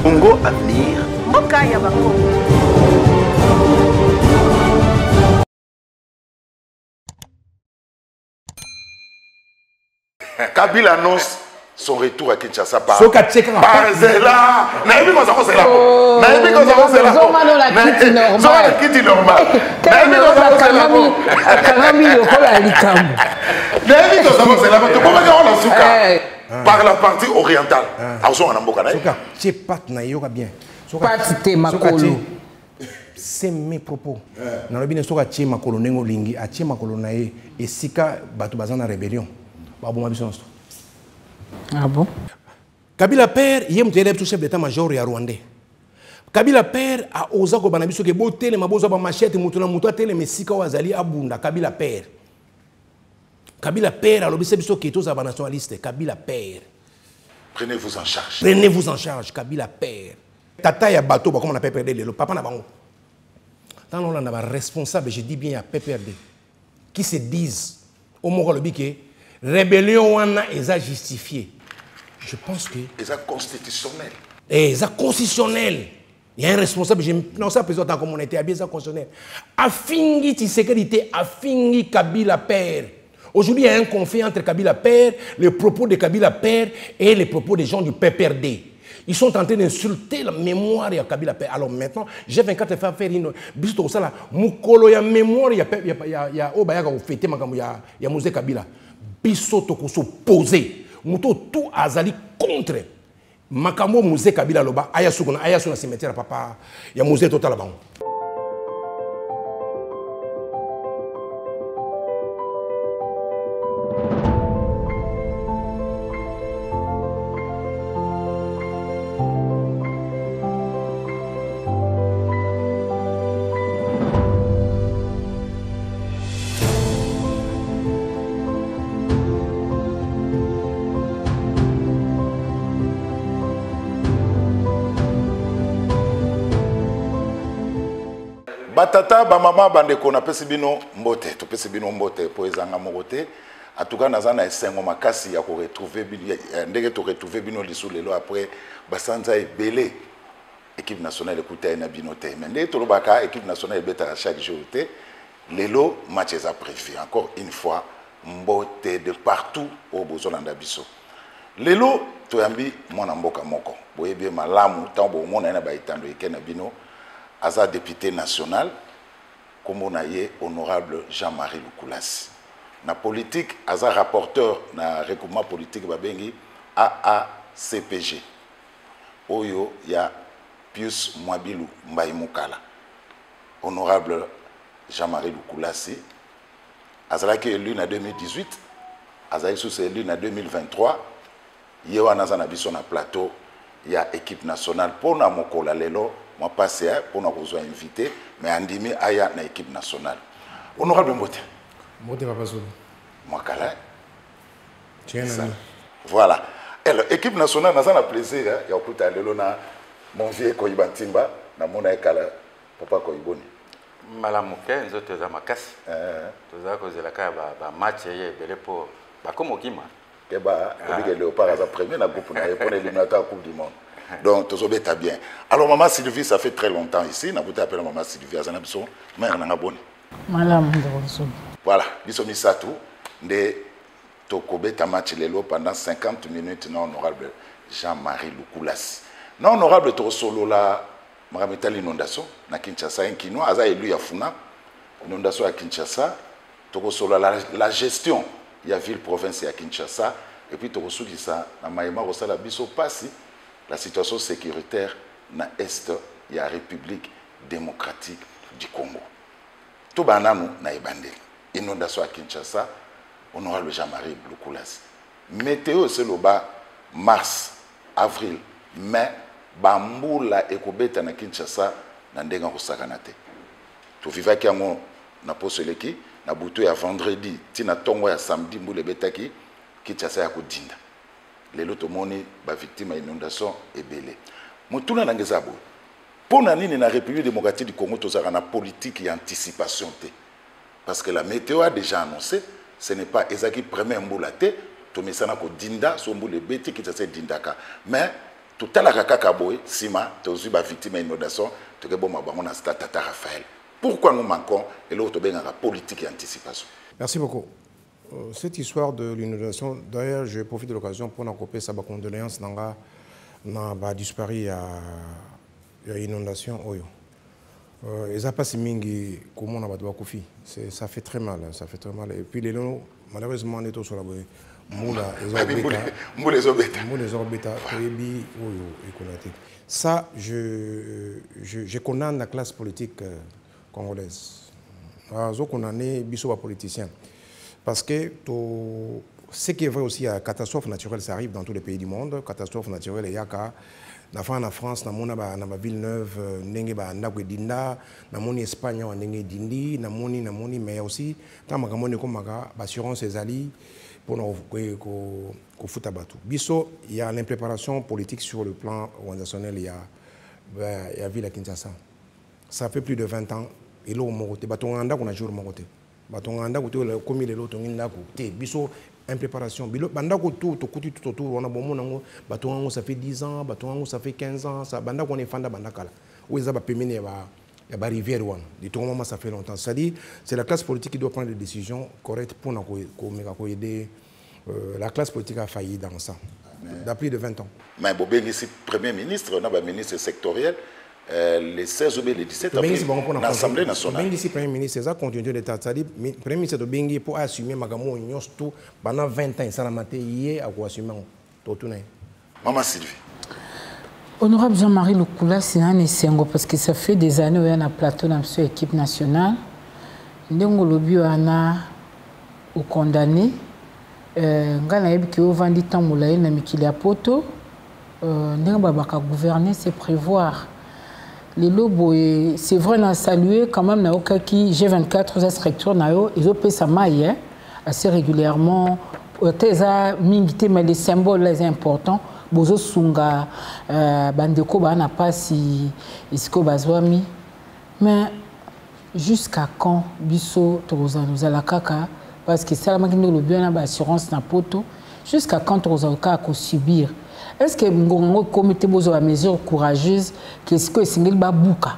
Congo Avenir. Mboka ya Bakongo. Kabila annonce son retour à Kinshasa par Zela. Naïbi quand ça c'est là. Naïbi quand ça c'est là. Zoma no la kiti normal. Zoma la kiti normal. Naïbi quand ça c'est là. Kalami lokola likambo. Naïbi quand ça c'est là. Tu peux dire on souka par la partie orientale. Azo on amboka na. Souka, c'est pas na yoka bien. Pas te makolo. C'est mes propos. Dans le bien souka tie makolo nengo lingi, a tie makolo na e esika batu bazana rébellion. Ba bon mabiso. Ah bon? Kabila père, il est le chef d'état-major ya Rwandais. Kabila père a osé ko banabiso ke boté le mabozo ba machette mutuna mutua tele mesika wazali abunda Kabila père. Kabila père a lobise biso ke to za ba nationaliste Kabila père. Prenez-vous en charge. Prenez-vous en charge Kabila père. Tata ya bateau comme on appelle PPRD le papa na bango. Tant on a responsable, je dis bien à PPRD qui se disent au Moro lobi ke rébellion wana est justifié. Je pense que c'est constitutionnel. Et c'est constitutionnel. Il y a un responsable, non, ça président comme on était habillé, ça constitutionnel. Affingi sécurité, affingi Kabila père. Aujourd'hui, il y a un conflit entre Kabila père, les propos de Kabila père et les propos des gens du PPRD. Ils sont en train d'insulter la mémoire de Kabila père. Alors maintenant, j'ai 24 faire une bisto ça là, mukolo ya mémoire ya obayaka au fêter makambo ya Mose Kabila. Biso to ko s'opposer. Muto tout azali contre makambo Mose Kabila loba aya suna cimetière papa ya Mose total bango. Batata ba mama bandeko na pesi bino mbote to pesi bino mbote po ezanga mokote atuka nazana esengo makasi ya ko retrouver ndenge to retrouver bino lisu lelo après basanza ebele équipe nationale ekuta na bino te mais ndenge to lobaka équipe nationale beta chaque jour te lelo match est prévu encore une fois mbote de partout au bozolanda biso lelo to yambi mwana mboka moko boyebi malamu tambo mona na ba itando ekena bino Aza député national, comme on a eu honorable Jean-Marie Lukulasi. Na politique, Aza rapporteur na recoupement politique babengi AACPG. Oyo ya Pius Mwabilu Mbaimukala. Honorable Jean-Marie Lukulasi. Aza qui est élu en 2018. Aza est élu en 2023. Yewa nazana biso na plateau. Il y a équipe nationale pour na mokola lelo. Moi passé pour nous avoir invité mais andimi aya na équipe nationale honorable Mbote Mbote papa Zulu moi kala tiens voilà alors équipe nationale na ça plaisir ya okuta lelo na mon vieux Koyiba Ntimba na mona ekala papa Koyiboni malamuke nzoto za makasi toza kozela ka ba match ye belé pour ba komokima keba obike Léopard za premier na groupe na pour l'éliminatoire coupe du monde. Donc, tout ça bien. Alors, maman Sylvie, ça fait très longtemps ici. Nous avons appelé maman Sylvie. Mère Nangaboni. Voilà. Nous sommes ici à tout. Nous avons match pendant 50 minutes. Non, honorable Jean-Marie Lukulasi. Non, honorable Torosolo, là, Marameta l'inondation, na Kinshasa, un Kino, Aza élu Yafuna, inondation à Kinshasa, Torosolo, la gestion, il y a ville-province à Kinshasa, et puis Torosolo, ça, na Maïma, Rosala, Bisso, Passi. La situation sécuritaire na Est, il y a la République démocratique du Congo. Tout banano na ebandeli. Inondation à Kinshasa, honorable Jean-Marie Lukulasi. Météo c'est le bas mars, avril, mai, bambula ekobeta na Kinshasa na ndenga kosakanate. To viva ki yango na poseleki na butu ya vendredi, tina tongo ya samedi mbule betaki Kinshasa ya kodinda. Les lotomoni ba victime inondation ebele mutuna na ngezabo pona nini na République démocratique du Congo tozaka na politique et anticipation té parce que la météo a déjà annoncé ce n'est pas ezaki premier mbula té to mesana ko dinda so mbule beti ki tsa dindaka mais tout à la kaka boy sima tozu ba victime inondation to ke bon mabango na Tata Raphaël. Pourquoi nous manquons et l'autre bien la politique et anticipation? Merci beaucoup. Cette histoire de l'inondation, d'ailleurs, je profite de l'occasion pour couper sa condoléance n'a disparu à l'inondation. Et ça passe mingi comment on va koufi. Ça fait très mal, ça fait très mal. Et puis les gens, malheureusement, on est tous sur la boue. Ça, je condamne la classe politique congolaise. Je condamne les politiciens. Parce que ce qui est vrai aussi, la catastrophe naturelle, ça arrive dans tous les pays du monde. Catastrophe naturelle, il y a en France, dans la Villeneuve, dans l'Espagne, mais aussi, dans l'assurance des alliés, pour nous foutre à battre. Il y a l'impréparation politique sur le plan organisationnel, il y a Ville à Kinshasa. Ça fait plus de 20 ans, et là, on a joué au Moroté. Batonganda ko le komi le loto nginda ko te biso impréparation bilo banda ko tout on a bon nango batongo ça fait 10 ans batongo ça fait 15 ans ça banda ko ne fanda banda kala ou ils ba pemene ba rivière one de tout moment ça fait longtemps ça dit c'est la classe politique qui doit prendre des décisions correctes pour ko aider la classe politique a failli dans ça depuis plus de 20 ans mais bobé ici premier ministre on a ba ministre sectoriel les 16 ou les 17 avril, l'Assemblée nationale. Le Premier ministre, ça continue d'être c'est-à-dire le Premier ministre de Bengi pour assumer Magamo tout pendant 20 ans, ça l'a maté hier à quoi assumer tout. Maman Sylvie. Honorable Jean-Marie Lukula, c'est un essengo parce que ça fait des années où il y a un plateau dans cette équipe nationale. Ndongo lobi wana au condamné. Ngana yebi ki o vandi temps moulaye na mikili ya poto. Ndongo babaka gouverner, c'est prévoir. Les lobos, c'est vrai, on a salué quand même qui G24 aux structures ils ont payé sa maille assez régulièrement. Mais les symboles les importants, bozo sunga bandeko bana pas si isko bazwami. Mais jusqu'à quand biso toza nous ala kaka parce que ça la makino le bien na assurance na poto jusqu'à quand toza ka subir. Est-ce que le comité a des mesures courageuses? Est-ce que c'est babuka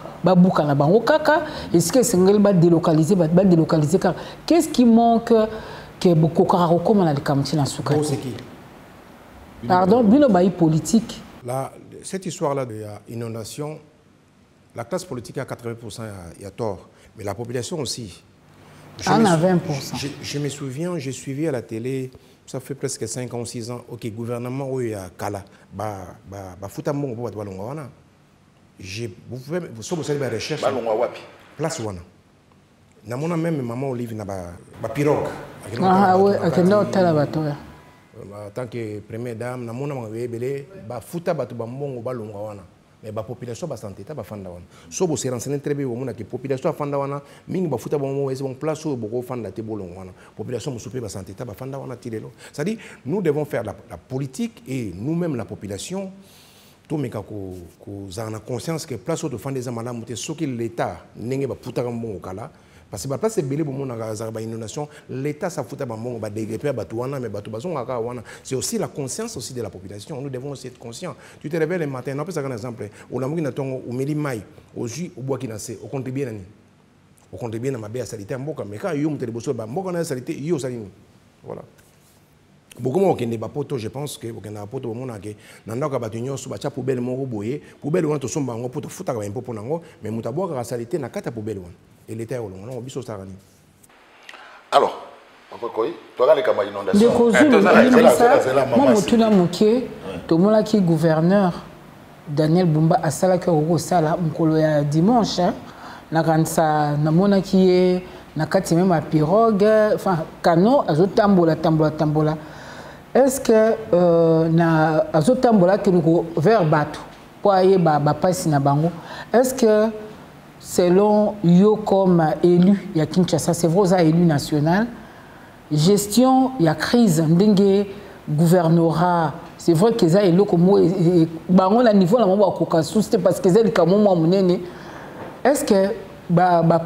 na bango kaka? Est-ce que c'est délocaliser? Qu'est-ce qui manque que beaucoup comme la kamti na souka? Pardon, bino baï politique. Cette histoire-là de l'inondation, la classe politique à 80% il y a tort, mais la population aussi. On a 20%. Je me souviens, j'ai suivi à la télé. Ça fait presque 5 ans, 6 ans. Ok, gouvernement, oui, à Kala. Fouta mon pour être wana. Vous pouvez, vous savez, la recherche. Place wana. Na mona même maman Olive na ba pirogue. Ah oui, akenda otala bato. En tant que première dame, na mona mabele ba fouta bato ba mbongo ba longa wana. Mais la population ba santé ta ba fanda wana. So bo se renseigner très bien mona que population fanda wana mingi ba futa bon mo bon place au boko fanda te bolon wana. Population musupe ba santé ta ba fanda wana tirelo. Ça dit nous devons faire la politique et nous-mêmes la population tout mais ko zana conscience que place au fanda za malamu te so que l'état nenge ba futa bon kala parce que la place est belle pour mon inondation l'état ça fout à bon ba dégrépé ba touana mais ba tubazonga ka wana c'est aussi la conscience aussi de la population nous devons aussi être conscients tu te réveilles le matin on peut ça un exemple on a mouki na tongo au meli mai au jus au bois qui nassé au contribue nani au contribue na mabé salité mboka mais quand yo mutele boso ba mboka na salité yo salini voilà beaucoup moins que ba poto je pense que beaucoup na poto mona ke na ndaka batunyo so ba cha poubelle moko boye poubelle wana to somba ngo poto futa ka impo ponango mais mutaboka ka salité na kata poubelle wana et l'état est au long on biso sarani alors papa koy to ga le kama inondation moi mutuna muke to mola ki gouverneur Daniel Bumba asala ki oko sala mkolo ya dimanche na kansa na mona ki na kati même à pirogue enfin canot azotambola tambola. Est-ce que na azotambola que nous vers bateau pour aller ba passe na bango? Est-ce que selon yo comme élu ya Kinshasa c'est vrai ça élu national gestion ya crise ndenge gouvernorat c'est vrai que ça élu comme bango la niveau la mo ko c'était parce que ça le kamo mo munene est-ce que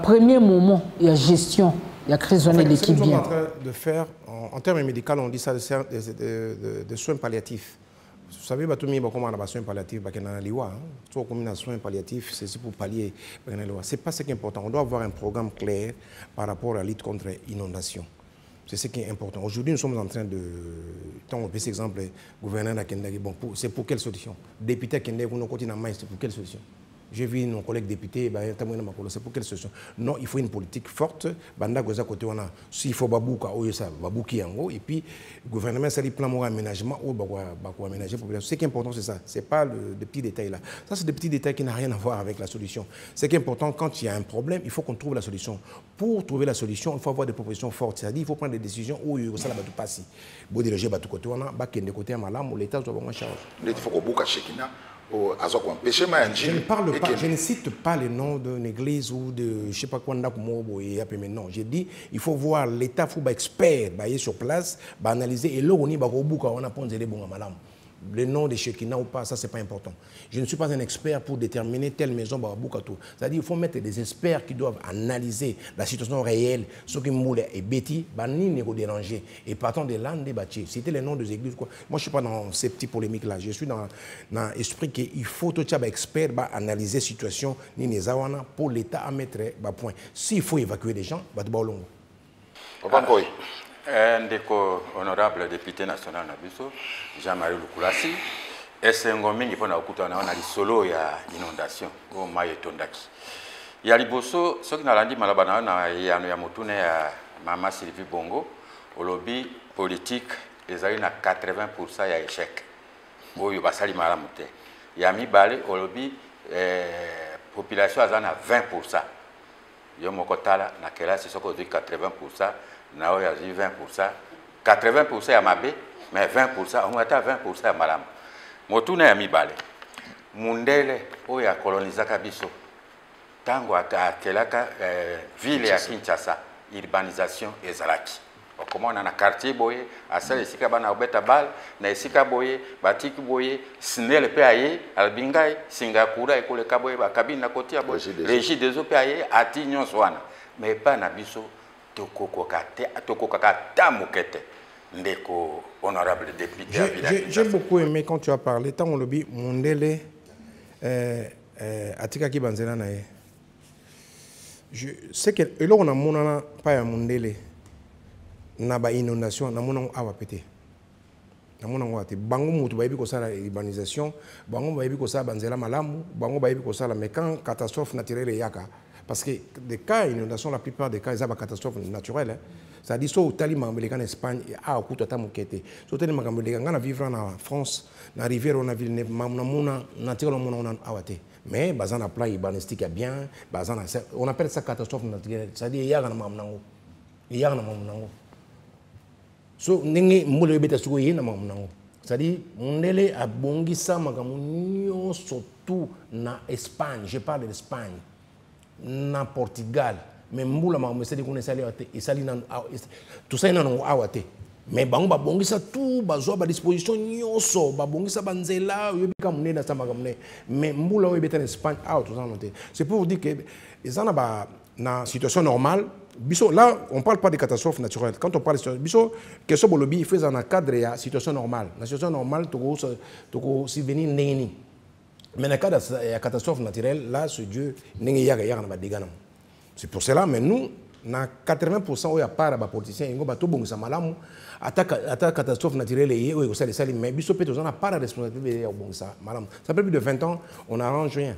premier moment il y a gestion il y a crise de l'équipe bien en train de faire en termes médicaux on dit ça de soins palliatifs Vous savez, comment on a soins palliatifs, soit comme on soins palliatifs, c'est pour pallier. C'est pas ce qui est important. On doit avoir un programme clair par rapport à la lutte contre l'inondation. C'est ce qui est important. Aujourd'hui, nous sommes en train de... Tant on peut cet exemple, gouverneur Akendagi, bon, c'est pour quelle solution? Député Akendagi, vous nous continuez à c'est pour quelle solution? J'ai vu nos collègues députés, c'est pour quelle solution? Non, il faut une politique forte. S'il faut babouka, babouki yango, et puis le gouvernement ça dit plan pour aménagement ou aménager population. Ce qui est important, c'est ça. C'est pas des petits détails là. Ça, c'est des petits détails qui n'ont rien à voir avec la solution. Ce qui est important, quand il y a un problème, il faut qu'on trouve la solution. Pour trouver la solution, il faut avoir des propositions fortes. C'est-à-dire, il faut prendre des décisions où il faut passer. Si déloger bateau côté, on a côté à malam, l'État doit avoir en charge. Il faut qu'on boucle Chekina. Je ne parle pas, je ne cite pas le nom d'une église ou de je ne sais pas quoi, non. J'ai dit il faut voir l'État, il faut expert sur place, analyser et là on a posé les bons malam. Le nom de Chekina ou pas, ça c'est pas important. Je ne suis pas un expert pour déterminer telle maison Babukato. C'est-à-dire il faut mettre des experts qui doivent analyser la situation réelle, ce qui moule et bêtis, ni déranger. Et partant de là, débattre. C'était le nom des églises. Moi je ne suis pas dans ces petits polémiques-là. Je suis dans l'esprit qu'il faut tout ça expert analyser la situation pour l'État à mettre point. S'il faut évacuer des gens, Ndeko honorable député national Nabiso, Jean-Marie Lukulasi, esengo mingi pona okutana na lisolo ya inondation o maye tondaki. Ya liboso soki nalandi malabana na yano ya motune ya mama Sylvie Bongo, olobi politique ezali na 80% ya échec. Oyo basali malamu te. Ya mibale olobi population azana 20%. Yo mokotala na kelasi soko di 80%. Na oya 20%, 80% ya mabe, mais 20%, on ata 20% ya malamu. Motuna ya mibale. Mundele oya kolonizaka biso. Tango akelaka ville ya Kinshasa, urbanisation ezalaki. Okomona na quartier boye, asala esika bana obeta bal, na esika boye, batiki boye, snel pe aye, albingai, Singapura ekoleka boye bakabine na kotia boye, régie des eaux pe aye, ati nyonso wana. Mais pas na biso honorable député. J'ai beaucoup aimé quand tu as parlé. Tant on le dit, Mondele, Atika ki banzela na ye. Je sais que là on a monana pas ya Mondele. Na ba inondation na monana awa pété. Na monana wate bango mutu ba yebi ko sala urbanisation, bango ba yebi ko sala banzela malamu, bango ba yebi ko sala mais quand catastrophe naturelle yaka. Parce que des cas d'inondation, la plupart des cas, ils ont des catastrophes naturelles. C'est-à-dire que si tu es en Espagne, tu as un coup de temps. Si tu es en vivre en France, dans la rivière, on a vu mais bazan a plat, il bien, on appelle ça catastrophe naturelle. C'est-à-dire qu'il y a un mamnango. Il y a un mamnango. So, nengi mule beta suko yena mamnango. C'est-à-dire, on est à Bongissa, surtout en Espagne. Je parle d'Espagne. Na Portugal mais mbula ma mesedi kuna isali na tout ça na awate mais bango ba bongisa tout bazwa ba disposition nyoso ba bongisa banzela yobika munena sama kamne mais mbula we beta en Espagne tout ça noté. C'est pour vous dire que ils en a na situation normale biso là on parle pas de catastrophe naturelle quand on parle de biso que ce bolobi fait dans un cadre ya situation normale la situation normale toko si venir neni. Mais dans le cas de la catastrophe naturelle, là, ce Dieu n'est pas de c'est pour cela, mais nous, dans 80% où il y a pas de politiciens, il y a tout bon ça malamu, attaque catastrophe naturelle et où il y a mais biso peut on n'a pas de responsabilité de bon ça malamu. Ça fait plus de 20 ans, on n'arrange rien.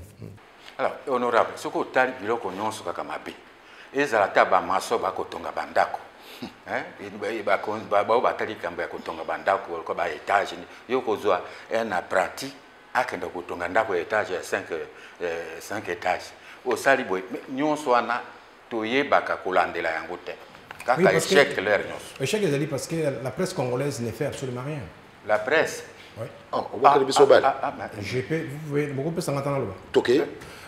Alors, honorable, ce que tu as dit, c'est que nous sommes kamabe. Et ça la table maso ba kotonga bandako. Hein? Ba batali kamba ya kotonga bandako ko ba étage yo kozwa un apprenti akenda kotonga ndako étage ya 5 étages. Au salibo nyonso wana toyebaka kolandela yango te. Kaka échec leur nyonso. Échec ezali parce que la presse congolaise ne fait absolument rien. La presse. Oui. Vous pouvez s'en attendre là-bas. OK.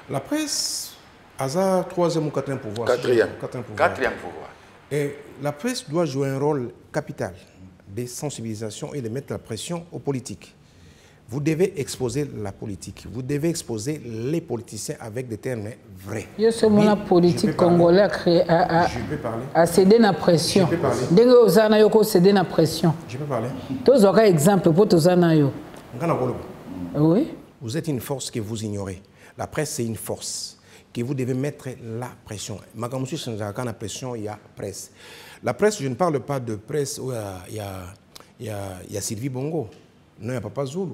La presse a 3e ou 4e pouvoir. 4e pouvoir. Et la presse doit jouer un rôle capital de sensibilisation et de mettre la pression aux politiques. Vous devez exposer la politique. Vous devez exposer les politiciens avec des termes vrais. La politique congolaise a cédé la pression. Je peux parler. Je peux parler. Cédé la pression. Je peux parler. Tous les exemples pour tous les Oui. Vous êtes une force que vous ignorez. La presse, c'est une force que vous devez mettre la pression. Magamusu Sanjaka, la pression, il y a presse. La presse, je ne parle pas de presse où il y a Sylvie Bongo. Non, il n'y a Papa Zulu.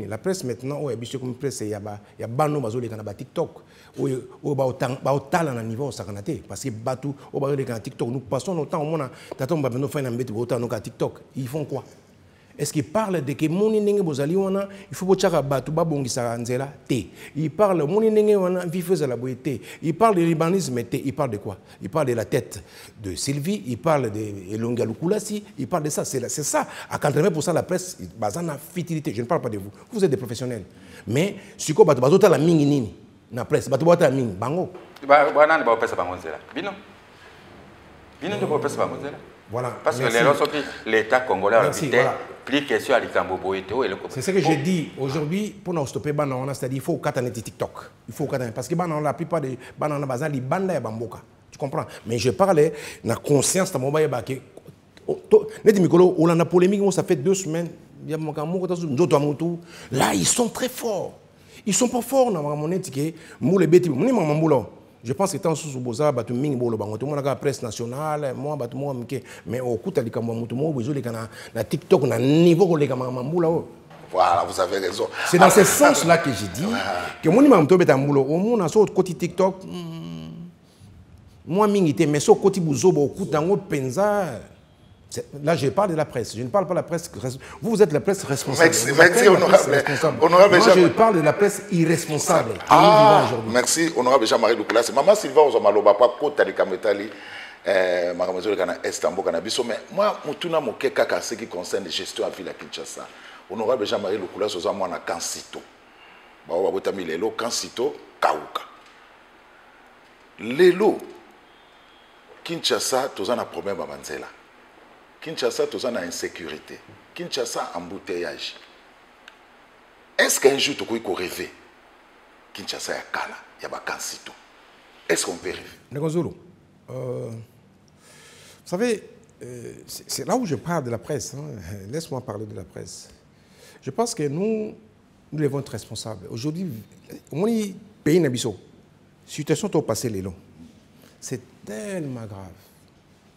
La presse maintenant, il y a comme presse, il y a Bano Bazoli qui a TikTok. Où il y a talent à niveau sakanate. Parce que Batu, au bas de TikTok, nous passons notre temps au monde. T'attends, nous faisons un bête de TikTok. Ils font quoi? Est-ce qu'ils parlent de que moni nenge bozali wana il faut bochaka batu babongisa nzela te. Ils parlent moni nenge wana vifeza la boité. Ils parlent de libanisme te. Ils parlent de quoi? Ils parlent de la tête de Sylvie, ils parlent de Elonga Lukulasi, ils parlent de ça. C'est ça. À 80% la presse bazana fitilité. Je ne parle pas de vous. Vous êtes des professionnels. Mais si ko batu bazota la mingi nini na presse batu bota mingi bango. Bana ba pesa bango nzela. Bino de ba pesa bango nzela. Voilà. Parce que l'État congolais a invité plus question à l'Ikambo Boeto. C'est ce que j'ai dit aujourd'hui pour nous stopper, c'est-à-dire qu'il faut qu'attendre TikTok. Il faut qu'attendre parce que la plupart des banana bazar les bandes et bamboka. Tu comprends? Mais je parlais de la conscience de mon bail que net mikolo on a polémique ça fait 2 semaines. Là ils sont très forts. Ils sont pas forts dans mon étiquette. Moule beti moni mamambulo. Je pense que tant sous boza batu mingi bolo bango tout monde la presse nationale moi batu moi mais au coup tali kamwa mutu mo bezo le kana na TikTok na niveau le kama mambula. Voilà, vous avez raison. C'est dans ce sens là que j'ai dit que moni mamto beta mbulo au monde na so côté TikTok moi mingi te mais so côté buzo au coup dango penza. Là, je parle de la presse. Je ne parle pas de la presse. Vous êtes la presse responsable. Merci honorable. Moi, je parle de la presse irresponsable. Merci, honorable Jean-Marie Lukulasi. Maman Sylvain, on m'a loba pas côté de Kametali, Maramazole Kana Estambo Kanabiso. Mais moi, mutuna moke kaka ce qui concerne la gestion à Ville à Kinshasa. Honorable Jean-Marie Lukulasi, on a Kansito. Bawa botami lelo Kansito Kauka. Lelo Kinshasa, tous en a problème à Manzela. Kinshasa, tous en a insécurité. Kinshasa, embouteillage. Est-ce qu'un jour, tu peux rêver Kinshasa, il y a Kala, il y a Kansito. Est-ce qu'on peut rêver? Negozulu, vous savez, c'est là où je parle de la presse. Hein. Laisse-moi parler de la presse. Je pense que nous devons être responsables. Aujourd'hui, au pays Nabiso, situation au passé les longs. C'est tellement grave.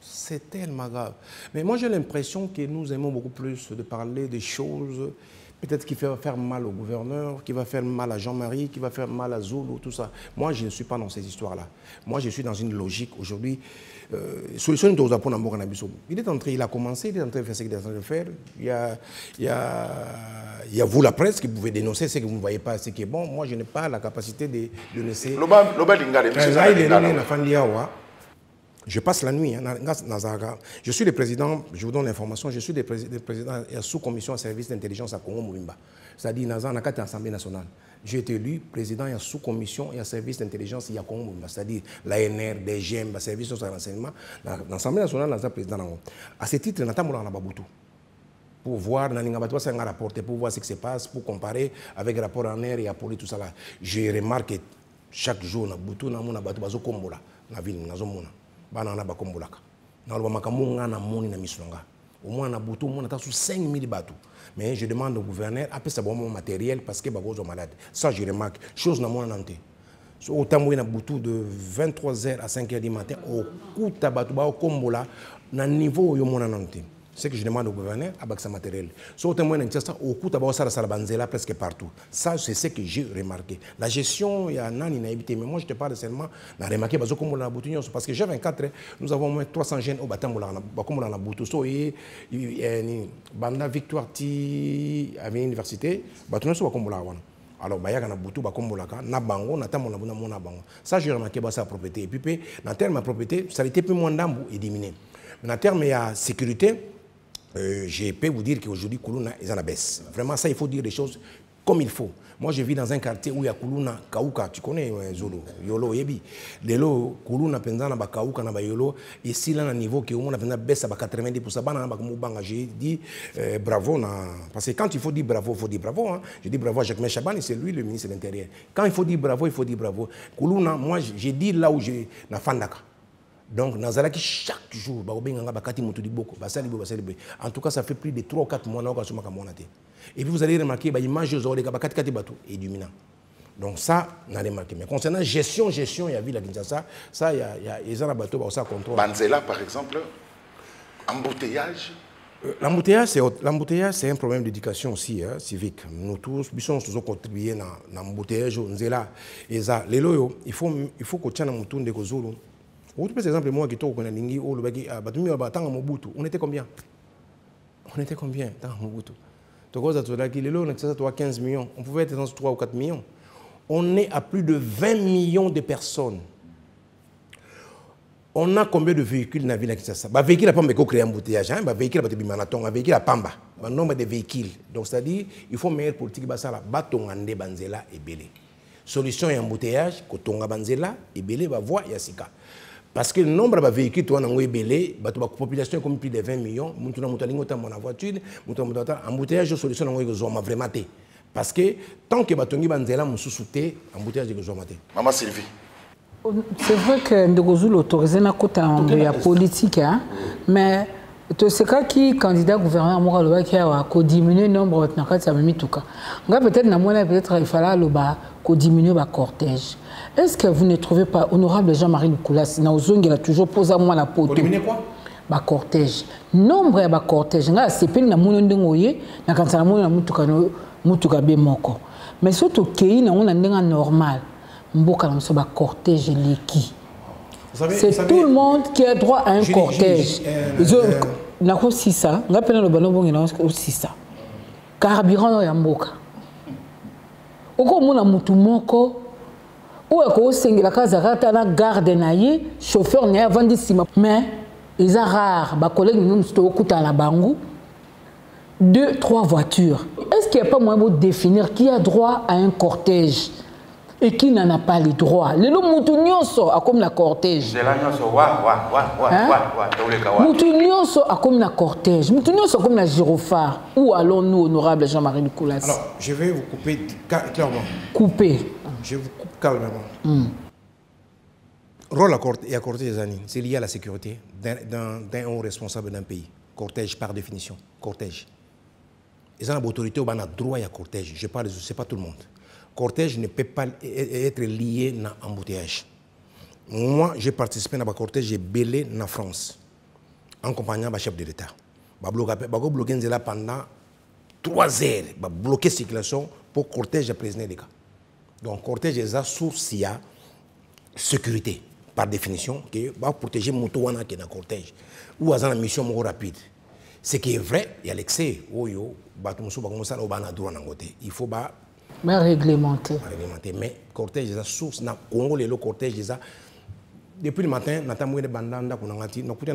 C'est tellement grave. Mais moi, j'ai l'impression que nous aimons beaucoup plus de parler des choses, peut-être qui va faire mal au gouverneur, qui va faire mal à Jean-Marie, qui va faire mal à Zulu, tout ça. Moi, je ne suis pas dans ces histoires-là. Moi, je suis dans une logique aujourd'hui. Solution de Ozapon Ambo Kanabiso. Il a commencé, il est en train de faire ce qu'il est en train de faire. Il y a vous, la presse, qui pouvez dénoncer ce que vous ne voyez pas, ce qui est bon. Moi, je n'ai pas la capacité de laisser. Je passe la nuit. Je suis le président, je vous donne l'information, je suis le président de la sous-commission à service d'intelligence à Congo-Moulimba. C'est-à-dire dans l'Assemblée nationale. J'ai été élu président de la sous-commission et à service d'intelligence à Congo-Moulimba. C'est-à-dire l'ANR, DGM, le service de renseignement. Dans l'Assemblée nationale, dans le président. À ce titre, nous avons Baboutou. Pour voir, pour voir ce qui se passe, pour comparer avec le rapport en air et à Poli, tout ça là. Je remarque chaque jour, dans Boutou, dans la ville, dans banana bakombolaka na loba makambo ngana moni na misonga au moins na butu mona ta sous 5000 bateaux mais je demande au gouverneur après ça bon matériel parce que bagozo malade ça je remarque chose na mona nante so autant na butu de 23h à 5h du matin au kuta bateau ba kombola na niveau yo mona nante c'est que je demande au gouverneur avec sa matériel so autant na ça au kuta ba sala banzela presque partout ça c'est ce que j'ai remarqué la gestion il y a nani na habité mais moi je te parle seulement na remarqué bazo kombola na butu parce que j'ai 24 nous avons au moins 300 jeunes au batambola na kombola na butu so et ni banda victoire ti à l'université batu so kombola wana alors bayaka na butu bakombolaka na bango na tamola buna mona bango ça j'ai remarqué ba sa propriété et puis na terme de propriété ça était peu moins d'ambu et diminué mais en terme de sécurité je peux vous dire qu'aujourd'hui, Koulouna est à la baisse. Vraiment, ça, il faut dire les choses comme il faut. Moi, je vis dans un quartier où il y a Koulouna, Kauka, tu connais Zolo, Yolo, Yebi. Lelo, Koulouna, Penzana, Kauka, na Yolo, ici, là, à un niveau qui on a baisse à 90%, Banga, j'ai dit bravo, parce que quand il faut dire bravo, il faut dire bravo. Hein. Je dis bravo à Jacques Chaban, c'est lui le ministre de l'Intérieur. Quand il faut dire bravo, il faut dire bravo. Koulouna, moi, j'ai dit là où j'ai na Fandaka. Donc, Nazalaki, chaque jour, en tout cas, ça fait plus de 3 ou 4 mois que je suis Et puis vous allez remarquer, l'image de Zoré, est dominant. Donc ça, on a remarqué. Mais concernant gestion, il y a vu la Kinshasa, ça, il y a un bateau qui contrôle. Banzela, par exemple, embouteillage. L'embouteillage, c'est un problème d'éducation aussi, hein, civique. Nous tous, nous contribué à l'embouteillage. Il faut que tu aies un de Kozolo. Par exemple, moi qui on était combien? On était combien dans Mobutu? On était 15 millions. On pouvait être dans 3 ou 4 millions. On est à plus de 20 millions de personnes. On a combien de véhicules dans la ville de Kinshasa? Les véhicules ne peuvent pas créer un embouteillage. Les véhicules ne peuvent pas Pamba. Le nombre de véhicules. Donc, c'est-à-dire il faut une meilleure politique. Batongande Banzela et Belé. Solution et embouteillage, Kotonga Banzela et Belé va voir Yassika. Parce que le nombre de véhicules est belé, la population est comme plus de 20 millions. Nous avons une voiture, embouteillage, solution est vraiment. Parce que tant que Batongi Banzela est sous-souté, embouteillage est vraiment. Maman Sylvie. C'est vrai que Ndogozou autorisé na kota en politique, hein, mais tu sais qui candidat gouverneur Mouraloba qui a diminué le nombre de nakati ça même tout cas. Peut-être na moi peut-être il fallait le diminuer le cortège. Est-ce que vous ne trouvez pas honorable Jean-Marie Lukulas na ozongi a toujours posé à moi la poto. Diminuer quoi? Ba cortège. Nombre de cortège nga c'est peine na mono ndongoye na kanza mono na mutuka be moko. Mais surtout kei na on a ndenga normal. Cortège c'est tout le monde qui a droit à un cortège. On a aussi ça. On a aussi ça. Carburant ya mboka. Oko mona mutu moko ou eko sengela kazarata na garde naye chauffeur na vandi sima mais ils sont rares ba collègue nous sto okuta na bango 2-3 voitures. Est-ce qu'il n'y a pas moyen de définir qui a droit à un cortège? Et qui n'en a pas les droits. Les lots Moutounioso a comme la cortège. Moutounioso a comme la cortège. Moutounioso a comme la gyrophare. Où allons-nous, honorable Jean-Marie Lukulas? Alors, je vais vous couper clairement. Couper. Je vous coupe calmement. Rôle et à cortège des années, c'est lié à la sécurité d'un haut responsable d'un pays. Cortège par définition. Cortège. Ils ont l'autorité, ils ont droit à cortège. Je parle, ce n'est pas tout le monde. Cortège ne peut pas être lié à l'embouteillage. Moi, j'ai participé à un cortège belé en France, en compagnie du chef de l'État. J'ai bloqué pendant 3 heures, j'ai bloqué la circulation pour le cortège de président des cas. Donc, le cortège est la source de sécurité, par définition, qui va protéger les motos qui sont dans le cortège, ou dans une mission rapide. Ce qui est vrai, il y a l'excès. Il faut réglementer. Mais le cortège est la source. Le cortège est depuis le matin, nous avons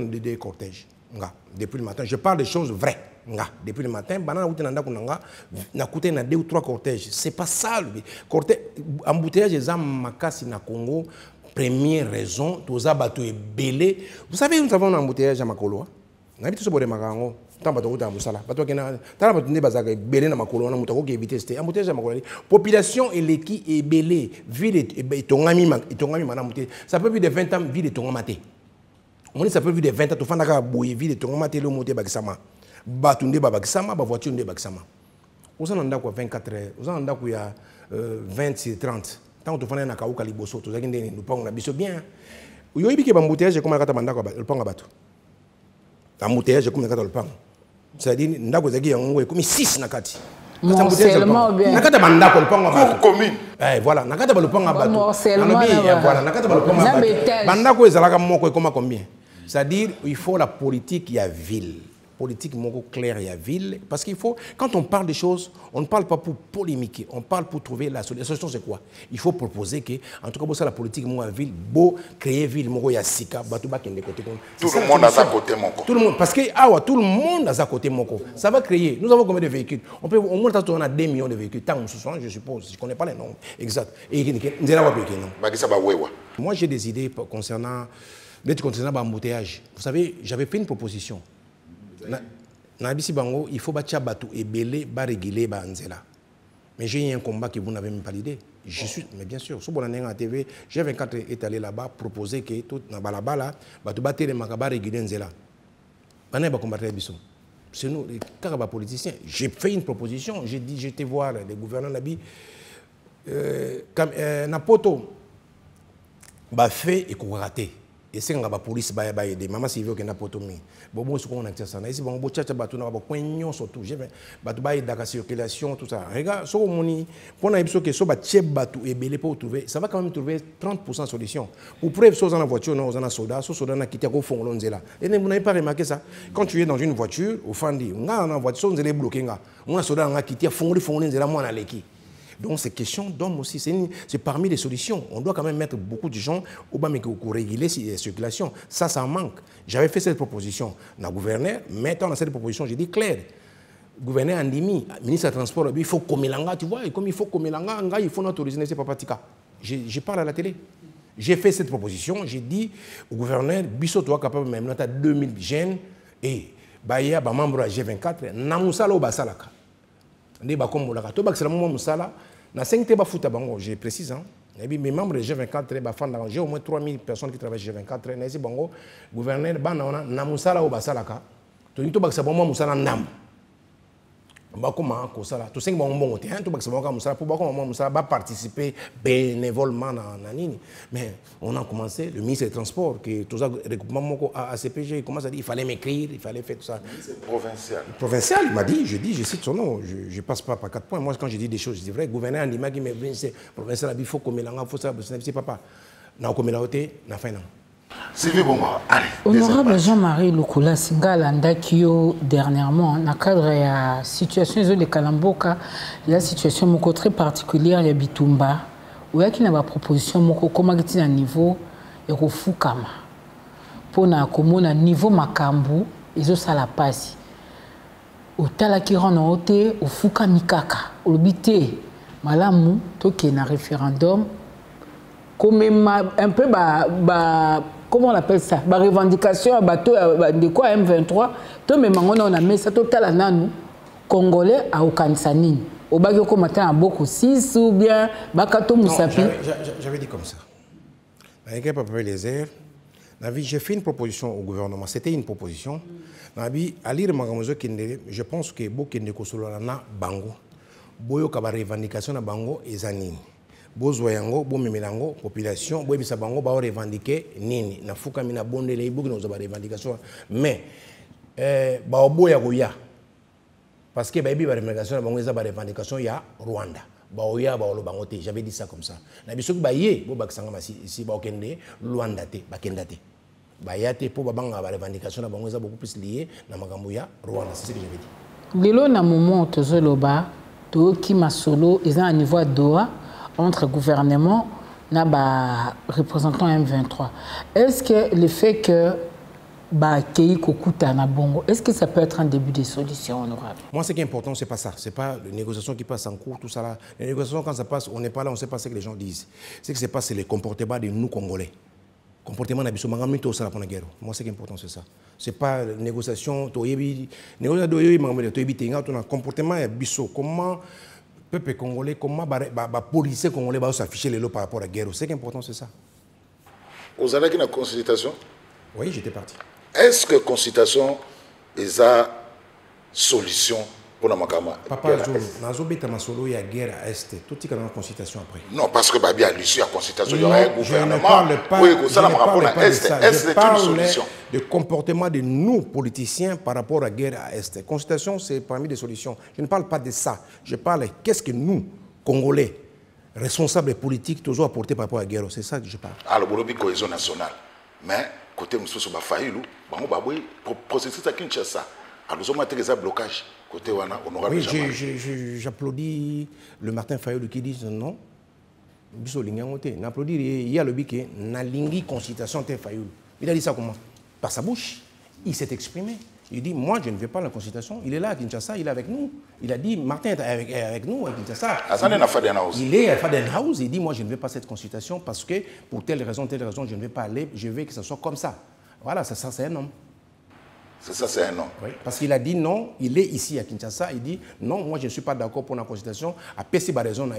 des cortèges. Depuis le matin, je parle des choses vraies. Depuis le matin, nous avons 2 ou 3 cortèges. Ce n'est pas ça. L'embouteillage est au Congo. Première raison, tous les belé. Vous savez, nous avons un embouteillage à Makolo. Nous avons tous les magango. Population et l'équipe est belée, ville est tongami, ça peut vivre de 20 ans, ville est tongamaté. On ça peut vivre de 20 ans, tu fais un boye, ville est tongamaté, le moté bakisama, batunde babakisama, voiture de bakisama. Vous en avez quoi 24 heures, vous en avez quoi 20 30. Tant que tu fais un akaou kaliboso, tu as dit nous pas on a bien. Vous avez dit que l'embouteillage comme un katambanda le pang abatou. L'embouteillage comme un katambanda. C'est-à-dire, nous avons comme 6 nakati. Morcellement bien. Nakata bandako le panga bateau. Commune. Voilà, nakata ba le panga bateau. Morcellement. Voilà, nakata ba le panga bateau. Bandako ezalaka moko comme combien? C'est-à-dire, il faut la politique, il y a ville. Politique moko claire, il y a ville. Parce qu'il faut, quand on parle des choses, on ne parle pas pour polémiquer, on parle pour trouver la solution. La solution, c'est quoi? Il faut proposer que, en tout cas, pour ça, la politique, moi, ville, beau, créer ville, moko yasika, batouba qui est côté. Tout le monde a sa côté moko. Tout le monde, parce que, tout le monde a sa côté moko. Ça va créer. Nous avons combien de véhicules? On peut, au moins, on a 2 millions de véhicules. Tant je suppose. Je ne connais pas les noms exacts. Et moi, j'ai des idées concernant l'embouteillage. Vous savez, j'avais fait une proposition. Il faut que bateau et belé réguler banzela. Mais j'ai eu un combat que vous n'avez même pas l'idée. Mais bien sûr, sur la TV, j'ai 24 est allé là-bas proposer que tout na balabala, bateau battre les macabas réguler nzela. Bané ba combattre biso. c'est nous, les carabas politiciens. J'ai fait une proposition, j'ai dit, j'étais voir les gouverneurs Nabi, Napoto, bah fait et qu'on raté. Et c'est quand la police va aider. Maman s'il veut que Napoto mi. Bon, moi ce qu'on a dit ça. Ici bon, bon tchatcha bateau na ba poignon surtout. J'ai bateau ba aider la circulation tout ça. Regarde, so moni pour na que so ba tcheb bateau et belé pour trouver, ça va quand même trouver 30% de solution. Pour preuve so dans la voiture, non, on a soda, so soda na quitté au fond lonzela. Et vous n'avez pas remarqué ça. Quand tu es dans une voiture, au fandi, on a une voiture, on est bloqué nga. On a soda na quitté fond lonzela moi na leki. Donc ces questions d'hommes aussi, c'est parmi les solutions. On doit quand même mettre beaucoup de gens au bas pour réguler la circulation. Ça manque. J'avais fait cette proposition dans le gouverneur. Maintenant, dans cette proposition, j'ai dit clair. Le gouverneur Andimi, ministre des Transports, il faut comme tu vois, et comme il faut comme il faut autoriser ces papatika. Je parle à la télé. J'ai fait cette proposition, j'ai dit au gouverneur, Bissot doit capable même à 2000 jeunes et Baya, membre de G24, Namusala ou Basalaka. J'ai précisé, mes membres de G24, j'ai au moins 3000 personnes qui travaillent chez G24. Le gouverneur Namusala ou Basalaka, tout le monde tout ça pour participer bénévolement mais on a commencé le ministre des Transports que tout ça regroupement ACPG commence à dire il fallait m'écrire, il fallait faire tout ça. Provincial, il m'a dit, je cite son nom, je passe pas par 4 points. Moi quand je dis des choses, je dis vrai. Gouverneur Andima qui me vient c'est provincial, il faut comme il faut ça, c'est papa. Na comme la hauteur, na fin non. Honorable Jean-Marie Lukula Singala Ndakio dernièrement, dans le cadre de la situation de Kalamboka, il y a une situation très particulière, il y a Bitumba, où il y a une proposition comme à niveau de Fukama. Pour un niveau Makambu, ils ont ça la passe. Au Talaki Ranote, au Fukamikaka, au Bité, Malamu, tout qui est un référendum, comme un peu comment on appelle ça? La revendication à bateau de quoi M23. Tout même on a mis ça total à nanou congolais à Okansanine. Au bagio comme matin à beaucoup 6 ou bien Bakato Moussapi. J'avais dit comme ça. Avec les airs. J'ai fait une proposition au gouvernement. C'était une proposition. À lire je pense que beaucoup de Kosolana Bango. Boyo kaba revendication na Bango et Zanine. Bozoyango, Bomemelango, population, Boebisabango, ba revendiquer nini. Na fuka mina bonde les boucs nous ba revendication. Mais ba oboya goya. Parce que baby ba revendication bango za ba revendication ya Rwanda. Ba oya ba olobango te. J'avais dit ça comme ça. Na bisoki ba ye bo bakisanga masi ici ba okende Rwanda te, ba kenda te. Ba ya te po ba banga ba revendication na bango za beaucoup plus lié na makambo ya Rwanda, c'est ce que j'avais dit. Lelo na moment tozoloba to ki masolo eza à niveau Doha entre gouvernement et représentant M23. Est-ce que le fait que est-ce que ça peut être un début de solution honorable? Moi, ce qui est important, ce n'est pas ça. Ce n'est pas les négociations qui passent en cours, tout ça là. Les négociations, quand ça passe, on n'est pas là, on ne sait pas ce que les gens disent. Ce qui se passe, c'est les comportements de nous, Congolais. Comportement de la guerre. Moi, ce qui est important, c'est ça. Ce n'est pas négociation, comportement de comment peuple congolais, comment les policiers congolais vont s'afficher les lots par rapport à la guerre. Ce qui est important, c'est ça. Vous avez une consultation? Oui, j'étais parti. Est-ce que la consultation est une solution pour la Makama? Papa, je ma solo, il y a guerre à Est. Tout est une consultation après. Non, parce que à l'issue de la consultation, il y aura un gouvernement. Je parle de comportement de nous, politiciens, par rapport à la guerre à Est. Consultation, c'est parmi les solutions. Je ne parle pas de ça. Je parle de qu'est-ce que nous, Congolais, responsables politiques, toujours apporter par rapport à la guerre. C'est ça que je parle. Alors, il y a une cohésion nationale. Mais, côté M. Bafaïlou, processus à Kinshasa. Alors, nous avons un blocage. Côté honorable. Oui, j'applaudis le Martin Fayulu qui dit non. J'applaudis, il y a le biquet, Nalingi consultation de Fayulu. Il a dit ça comment? Par sa bouche. Il s'est exprimé. Il dit, moi, je ne vais pas à la consultation. Il est là à Kinshasa, il est avec nous. Il a dit, Martin est avec nous à Kinshasa. Il est à Fadenhaus. Il dit, moi, je ne vais pas à cette consultation parce que pour telle raison, je ne vais pas aller. Je veux que ce soit comme ça. Voilà, ça c'est un homme. C'est ça, c'est un non. Oui, parce qu'il a dit non, il est ici à Kinshasa, il dit non, moi je ne suis pas d'accord pour la consultation, à PC ba raison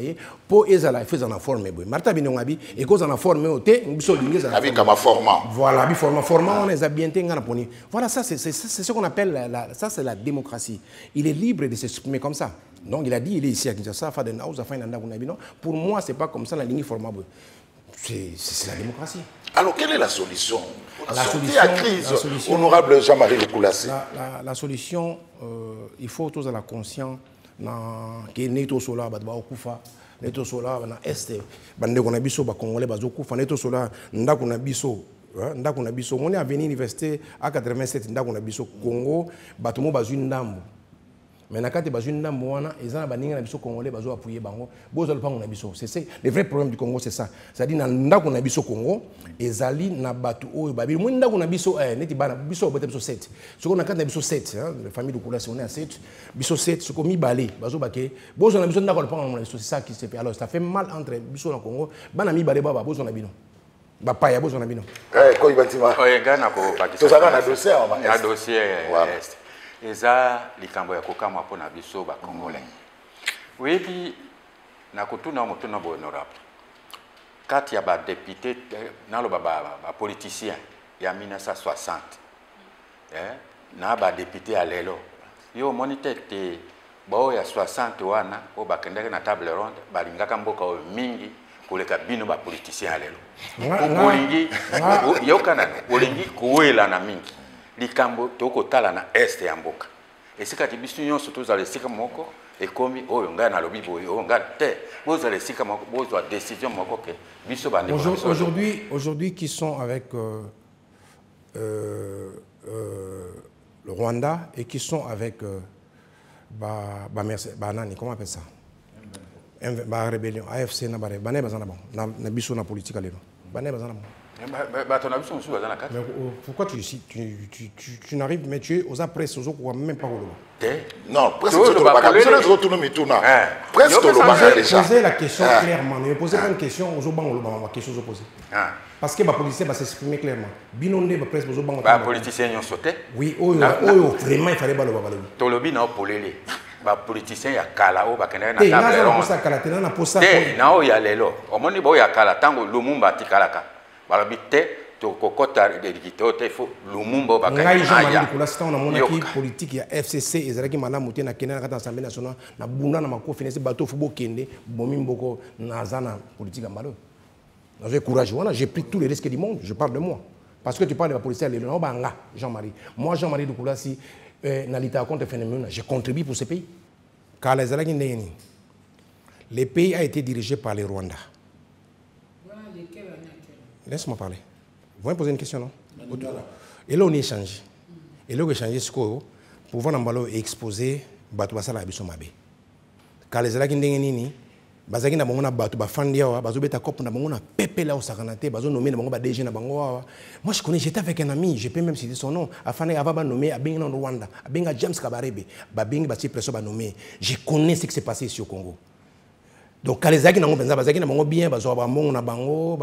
pour ezala fait en forme boy. Martha binongabi et cause en forme oté, biso dingue ça. Avec comme format. Voilà, bi format on les a bien ngana poni. Voilà, ça c'est ce qu'on appelle ça c'est la démocratie. Il est libre de s'exprimer comme ça. Donc il a dit il est ici à Kinshasa, fa de house fa nanda kunabi non. Pour moi c'est pas comme ça la ligne format boy. C'est la démocratie. Alors quelle est la solution? La solution à crise, honorable Jean-Marie Lukulassi. La solution, il faut tous la conscience que neto sola ba okufa, neto sola na este bande ko na biso ba congolais ba okufa, neto sola ndako na biso, ndako na biso. On est à venir université à 87 ndako na biso Congo, batumo bazui ndambo. Mais na kati bazui ndambo wana ezana baninga na biso congolais bazo appuyer bango, bozo le pango na biso. C'est le vrai problème du Congo, c'est ça. C'est-à-dire na ndako na biso Congo ezali na batu oyo babili mo ndako na biso neti bana biso bote biso 7. Soko na kati na biso 7, la famille de Lukulassi on est à 7. Biso 7 soko mi balé bazo baké bozo na biso ndako le pango na biso, c'est ça qui se fait. Alors ça fait mal entre biso na Congo, bana mi balé baba bozo na bino. Bapa ya bozo na bino. Ko ibantima. Oye gana ko bakisa. To saka na dossier on na dossier est. Eza likambo ya kokama pona biso ba congolais. Webi na kutuna mutuna bo honorable. Kati ya ba député nalo ba politicien ya 1960. Na ba député à lelo. Yo moniteur te bao ya 60 wana o bakendeke na table ronde balingaka mboka o mingi koleka bino ba politicien à lelo. Olingi yo kana olingi kuwela na mingi. Likambo toko tala na este ya mboka. Esika tibisu nyonso tozala esika moko ekomi oyo ngai na lobi boyo oyo ngai te bozala esika moko bozwa décision moko ke biso bande. Aujourd'hui qui sont avec le Rwanda et qui sont avec nani, comment on appelle ça? Rébellion AFC na bare bané bazana bon na biso na politique alelo bané bazana bon. Pourquoi tu n'arrives, mais tu es aux après, aux autres, même pas au non, presque poser la question clairement. Ne posez pas une question aux autres, ma question opposée. Parce que ma politicien va s'exprimer clairement. Binondé va presque aux autres. Les politiciens ont sauté. Oui, vraiment, il fallait pas le voir. Tolobi n'a pas les politiciens ya kala o bakena na table ronde. Na posa na o ya lelo. Omoni bo ya kala tango Lumumba tikalaka. Balabité to kokota de dikitote fo Lumumba bakena ya. Jean-Marie Lukulassi on a mon équipe politique ya FCC ezalaki mala muté na Kenya na Assemblée nationale na bunda na mako finance bateau fubo kende bomi mboko na zana politique ya malo. J'ai courage, voilà, j'ai pris tous les risques du monde, je parle de moi. Parce que tu parles de la police à l'élo, Jean-Marie. Moi, Jean-Marie Lukulassi, contre le phénomène, j'ai contribué pour ce pays. Car le pays a été dirigé par les Rwandais. Laisse-moi parler. Vous pouvez me poser une question, non? Et là, on est échangé. Et là, on a échangé ce qu'on pour voir exposer Batoubassala Abissomabe. Car les Alakindéni, bazaki na bango na bato bafandi awa bazo beta cop na bango na pepe la osakanate bazo nommer na bango ba DG na bango awa. Moi je connais, j'étais avec un ami, je peux même citer son nom, afin avant nommer abenga na Rwanda, abenga James Kabarebe, babenga bati presso ba nommer. Je connais ce qui s'est passé ici au Congo. Donc quand les zaki na bango bazaki na bango bien bazo ba mongo na bango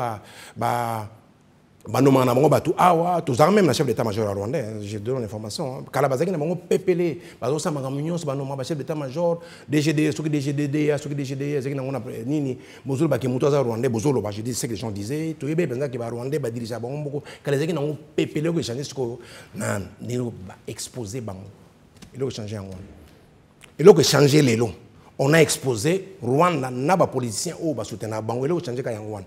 banoma na bango batu awa tous même la chef d'état-major rwandais, j'ai donné l'information. Kala bazaki na bango pepele bazo sa mangamunyo so banoma ba chef d'état-major DGD soki DGD soki DGD ezaki na ngona nini bozolo ba kemuto za rwandais bozolo ba je dis ce que les gens disaient to yebe benza ke ba rwandais ba dirige bango mboko kala ezaki na ngo pepele ko changer ce ko na ndiro ba exposer bango elo changer yango elo ko changer lelo. On a exposé Rwanda, Naba politicien, ou Basutena, Banguelo, Tchandjeka Yangwan.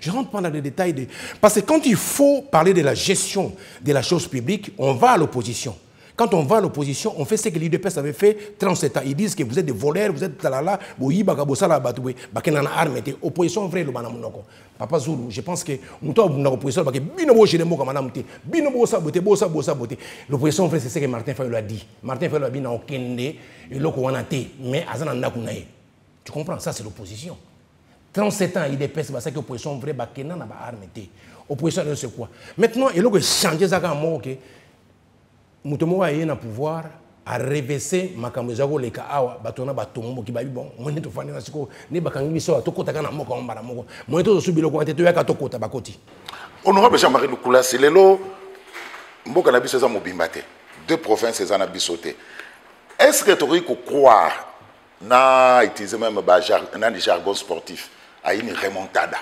Je rentre pas dans les détails parce que quand il faut parler de la gestion de la chose publique, on va à l'opposition. Quand on va à l'opposition, on fait ce que l'UDPS avait fait 37 ans. Ils disent que vous êtes des voleurs, vous êtes talala, vous êtes bakabosala batoué, bakenana arme, opposition vraie le banamunoko. Papa Zulu, je pense que nous avons une opposition, parce que binobo chez les mots comme madame, binobo saboté, bossa boté. L'opposition vraie, c'est ce que Martin Fayulu a dit. Martin Fayulu a dit dans Kende, et l'oko wanate, mais azananda kunae. Tu comprends? Ça, c'est l'opposition. 37 ans, l'UDPS, c'est que l'opposition vraie, bakenana arme. Opposition, c'est quoi? Maintenant, il faut changer ça comme mot, ok? Mutomo a un pouvoir à reverser makamuzako leka awa batona batombo ki babi bon moni to fani nasiko ni bakangi biso to kota kana moko mbara moko moni to subilo ko teto yaka to kota bakoti. Honorable Jean-Marie Lukulassi lelo mboka na biso eza mobimba te. Deux provinces eza na biso te. Est-ce que tu peux croire na utiliser même un jargon sportif à une remontada?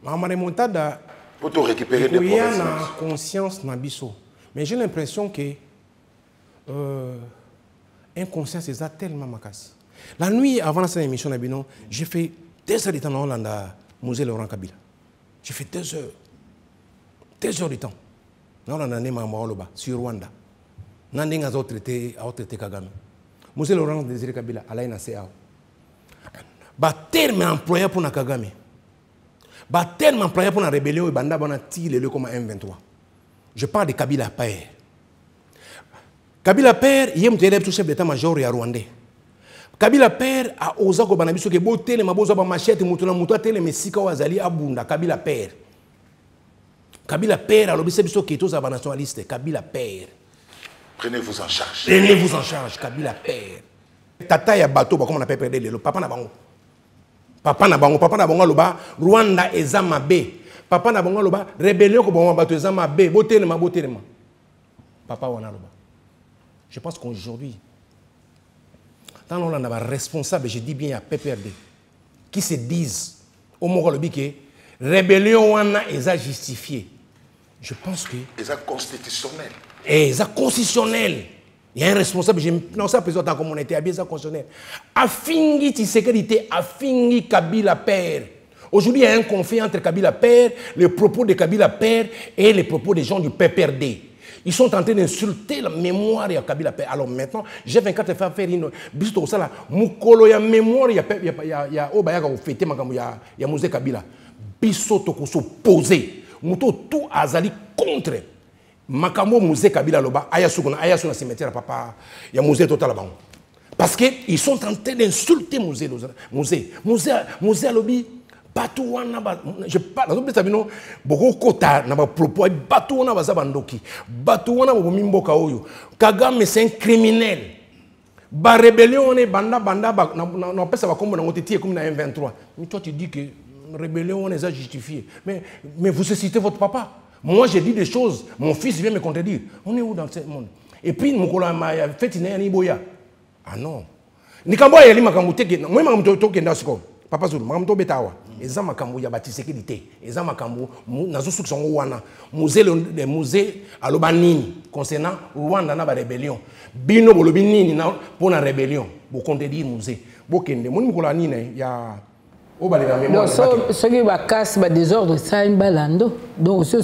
Ma remontada pour te récupérer des provinces. Il y a une conscience na biso. Mais j'ai l'impression que inconscience est tellement macasse. La nuit avant cette émission Nabino, j'ai fait 2 heures de temps en Hollande à Musée Laurent Kabila. J'ai fait 2 heures. 2 heures de temps. Nous on a un sur Rwanda. Nous avons traité Kagame. Musée Laurent Désiré Kabila, à l'ANA CA. Le terme employé pour Kagame. Le terme employé pour la rébellion et Banda Banati, le comme M23. Je parle de Kabila Père. Kabila Père, il y a un chef d'état-major rwandais. Kabila Père a osé que Banabiso que boté les mabozo ba machette mutuna mutua tele mesika wazali abunda Kabila Père. Kabila Père a l'objet biso que tous nationalistes Kabila Père. Prenez-vous en charge. Prenez-vous en charge Kabila Père. Tata ya bateau comme on appelle perdre le papa na bango. Papa na bango loba Rwanda ezama be. Papa na bango loba rébellion ko bango bateau ezama be boté le ma. Papa wana loba. Je pense qu'aujourd'hui dans on a un responsable, je dis bien à PPRD, qui se disent au Mongolobi que rébellion est justifiée. Je pense que c'est constitutionnel. Et c'est constitutionnel. Il y a un responsable, je non ça présente en communauté, bien ça constitutionnel. Affingi ti sécurité, affingi Kabila Père. Aujourd'hui, il y a un conflit entre Kabila Père, les propos de Kabila Père et les propos des gens du PPRD. Ils sont en train d'insulter la mémoire de Kabila Père. Alors maintenant, G24 fait faire une bisous ça là, mukolo ya mémoire ya obayaka au fêter makambo ya Musée Kabila. Biso toko so poser. Muto tout azali contre makambo Musée Kabila loba aya suna cimetière papa ya Musée total bango. Parce que ils sont en train d'insulter Musée lobi Batouana je parle dans le beaucoup kota na ba propos Batouana bazabandoki Batouana bomimboka oyo Kagame c'est un criminel ba rébellion on est banda na pesa ba kombo na ngotiti comme na M23 mais toi tu dis que rébellion on est justifié mais vous citez votre papa. Moi j'ai dit des choses, mon fils vient me contredire. On est où dans ce monde? Et puis mon collègue m'a fait une boya. Ah non. Nikambo yali makambo teke moi makambo to kenda siko. Papa Zulu makambo betawa. Eza makambo ya bati sécurité. Eza makambo nazo sukisongo wana. Musée aloba nini concernant Rwanda na ba rébellion. Bino bolobi nini na pour la rébellion. Bo contredire musée. Bo kende mon mikola nini ya donc, ce qui va casser le désordre, c'est un balando. Donc, ce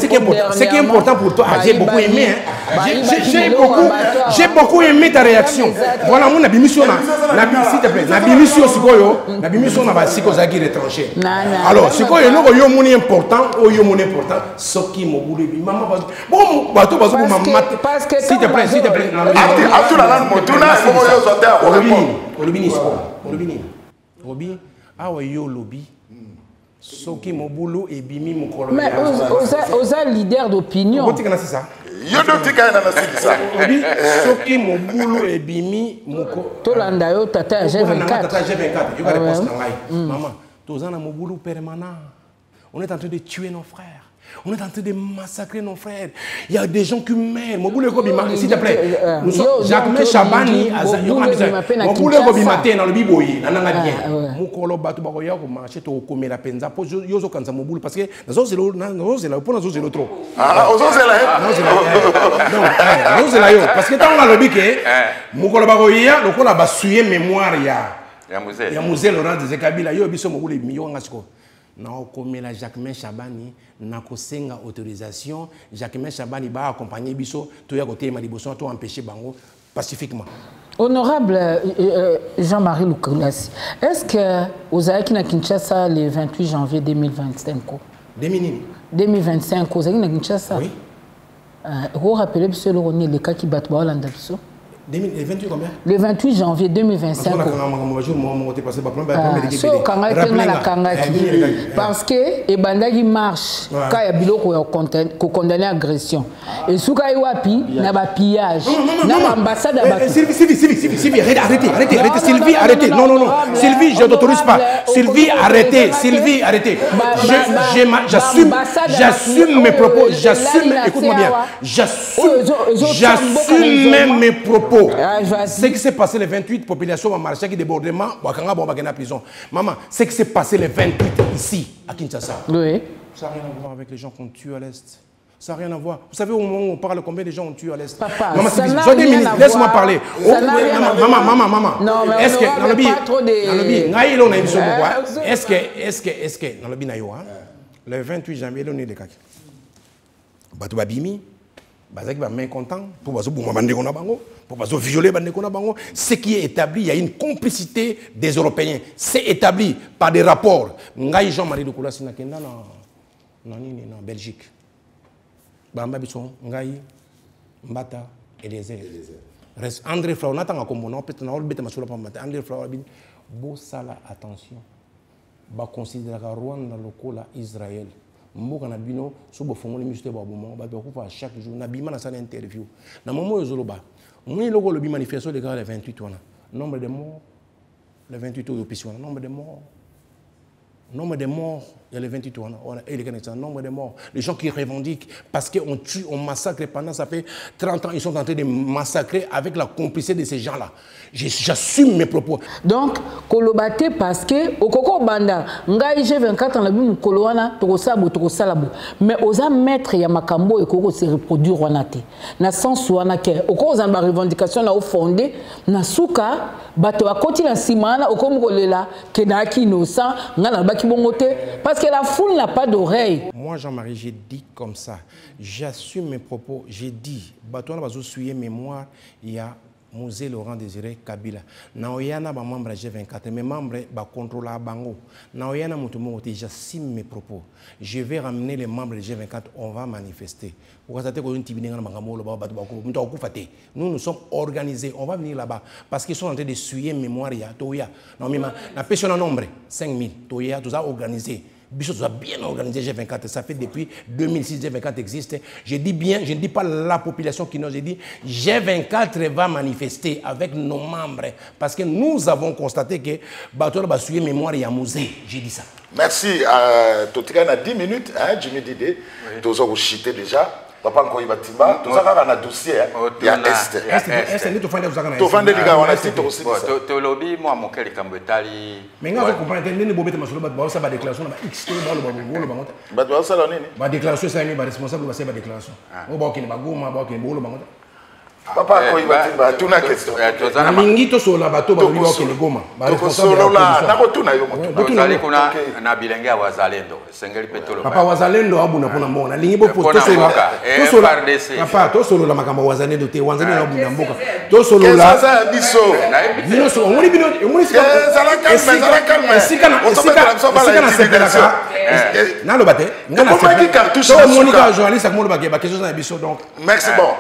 qui est important pour toi, j'ai beaucoup aimé. J'ai beaucoup aimé ta réaction. Voilà, mon abimission, s'il te plaît, l'abimission, c'est quoi? C'est étranger. Alors, c'est quoi? Il y a important, il y a important. Ce qui m'a voulu, maman, bon, bateau, s'il te plaît, s'il te plaît. Robin. Ah oui, yo lobby. Soki mobulu et bimi mukolo. Mais aux leader d'opinion. Comment tu connais ça? Yo do tika na ça. Soki mobulu et bimi mukolo. Tolanda yo tata G24. Tata G24. Yo va répondre là. Maman, tozana mobulu permanent. On est en train de tuer nos frères. On est en train de massacrer nos frères. Il y a des gens qui meurent. Mobule ko bima, s'il te plaît. Nous sommes Jacques Chabani Mobule ko bima te na le biboyi, na nga bien. Mukolo batu ba ko ya ko marcher to komela penza po yo zo kanza mobulu parce que nazo zelo pour nazo zelo trop. Ah, ozo zela. Non, nazo zela yo parce que tant on a lobby que mukolo ba ko ya lokola ba suyer mémoire ya musée Laurent Désiré Kabila yo biso mobule mi yo ngasiko. Non, comme la Jacquemin Chabani, n'a pas autorisation. Jacquemin Chabani va accompagner Bisso, tout y a côté Maliboson, tout empêcher Bango pacifiquement. Honorable Jean-Marie Lukulas, est-ce que vous avez à Kinshasa le 28 janvier 2025? 2025, vous avez à Kinshasa? Oui. Vous rappelez le cas qui bat Hollande? Le 28 combien? Le 28 janvier 2025. Parce que Ebandagi marche quand il y a biloko condamné agression. Et sous quand il y a pillage, l'ambassade a Sylvie, arrêtez, Sylvie, arrêtez. Non, Sylvie, je ne t'autorise pas. Sylvie, arrêtez, j'assume mes propos, écoute-moi bien, j'assume même mes propos. Ce qui s'est passé le 28, population va marcher, qui débordement, Wakanga va en prison. Maman, ce qui s'est passé le 28 ici, à Kinshasa. Oui. Ça n'a rien à voir avec les gens qu'on tue à l'Est. Ça n'a rien à voir. Vous savez au moment où on parle combien de gens ont tué à l'Est? Papa, maman, ça n'a rien à voir. Laisse-moi parler. Maman. Non, mais est-ce que dans le est-ce que dans le le 28 janvier, on est de kaki. Bato babimi, bazaki ba mécontent pour bazo bouma bande kona bango, pour bazo violer bande kona bango. Ce qui est établi, il y a une complicité des Européens. C'est établi par des rapports. Ngai Jean-Marie Lukoula sinakenda na Belgique. Bamba biso ngai Mbata et les airs. André Flau natanga komona peut na olbeta masula pa mata. André Flau bin bo sala attention. Ba considérer Rwanda lokola Israël. Mboka na bino so bo fongoli misute ba bomo ba ko fa chaque jour na bima na sana interview. Na momo yozoloba. Muni logo le bi manifestation de le 28 wana. Nombre de morts le 28 au opposition. Nombre de morts. Nombre de morts, il y a les 28 ans, nombre de morts. Les gens qui revendiquent parce qu'on tue, on massacre pendant, ça fait 30 ans, ils sont en train de massacrer avec la complicité de ces gens-là. J'assume mes propos. Donc, kolobate parce que, au Koko Banda, Ngai G24 en la bim Koloana, Tokosabo, Tokosalabo. Mais aux maîtres, il y a Makambo et Koko se reproduire Wanate. Na sens Wana ke, au Koko Zamba revendication là au fondé, na souka, bato a koti na simana, au Komo Lela, Kenaki innocent, Ngana parce que la foule n'a pas d'oreille. Moi, Jean-Marie, j'ai dit comme ça. J'assume mes propos. J'ai dit, Batouana va souiller mémoire, il y a Mosé Laurent Désiré Kabila. Naoyana ba membre G24, mes membres ba contrôle à Bango. Naoyana Moutumote, j'assume mes propos. Je vais ramener les membres de G24, on va manifester. Nous sommes organisés, on va venir là-bas parce qu'ils sont en train de suyer mémoire. Non, mais la personne en nombre, 5000, Toya, tout ça organisé. Bichot a bien organisé G24, ça fait depuis 2006 G24 existe. Je dis bien, je ne dis pas la population qui nous a dit G24 va manifester avec nos membres parce que nous avons constaté que Bateau va suivre mémoire et à musée. J'ai dit ça. Merci. Totika na 10 minutes, Jimmy Didé, tous ont chité déjà. Papa Nkoyi Batimba, tout ça dans le dossier, il y a Est. Est, tu fais des gars, on a cité aussi. Tu lobby, moi, mon cœur est cambetali. Mais quand vous comprenez, vous avez une déclaration, XT, la déclaration, c'est un responsable de la déclaration. Papa Nkoyi Batimba, tu as une question. Mingi to sola bato ba biwa ke Goma. Ba responsable na kotuna yo. Tozali kuna na bilenge wazalendo. Sengeli petolo. Papa wazalendo abuna pona mona. Lingi bo to sola. To sola. Papa to sola makamba wazalendo te wanzani na buna mboka. To sola. Sasa biso. Bino so ngoni bino ngoni sika. Zala calme. Sika na sepelaka. Nalo bate. Ngana sepelaka. To monika journaliste akmono ba question na biso donc. Merci bon.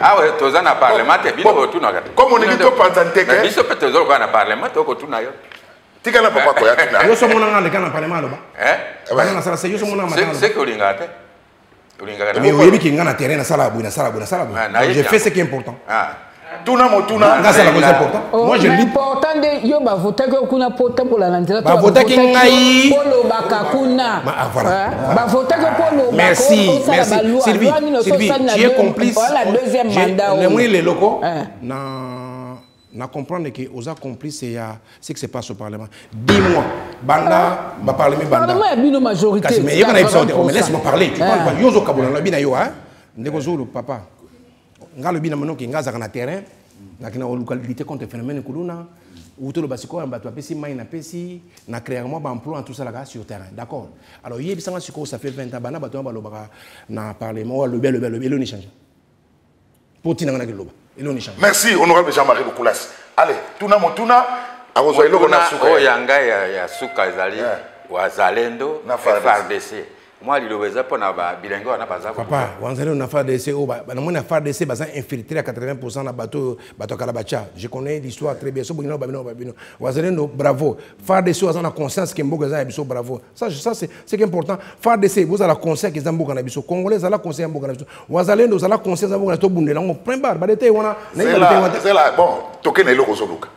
Ah ouais. Toza na parlement te bino otuna kati. Comme on dit to pensante que biso pe tozo ko na parlement to ko tuna yo. Tika na papa ko ya tuna. Yo so mona ngale kana parlement lo ba. Bana na sala se yo so mona matana. C'est que ulinga te. Ulinga kana. Mais oyebi ki ngana terrain na sala bu na sala bu. J'ai fait ce qui est important. Tuna motuna. Ngasa la chose important. Moi je lis important de yo ba voter ko kuna porter pour la landela. Ba voter ki ngai. Polo bakakuna. Voilà. Ba voter ko polo. Merci. Sylvie, tu es complice. La deuxième mandat. Les locaux. Na comprendre que aux complices c'est ce qui se passe au parlement. Dis-moi, banda, ba parlement banda. Parlement a bino majorité. Mais laisse-moi parler. Tu parles pas. Yozo kabula na bina yo ndeko zulu papa. Ngalo bina monoki ngaza kana terrain na kina localité contre phénomène kuluna utolo basiko bato apesi mai na pesi na créer moi ba emploi en tout ça là sur terrain, d'accord. Alors yebi sanga siko ça fait 20 ans bana bato ba lobaka na parlement le ni change. Potina ngana kiloba elo ni change. Merci honorable Jean-Marie Lukulas. Allez, tuna motuna akozo ilo na suka. O yanga ya suka ezali wazalendo FARDC. moi il le pour na bilingue on a pas ça papa wanzali on a fait des CO ba na mona faire des C baza infiltré à 80% na bateau Kalabacha je connais l'histoire très bien so bino babino wanzali no bravo faire des C on a conscience que mboka za biso bravo ça c'est important faire des C vous avez la conscience que zamboka na biso congolais za la conscience mboka na biso wanzali no za la conscience mboka na to bundela on prend bar ba dete wana c'est là bon tokene loko soluka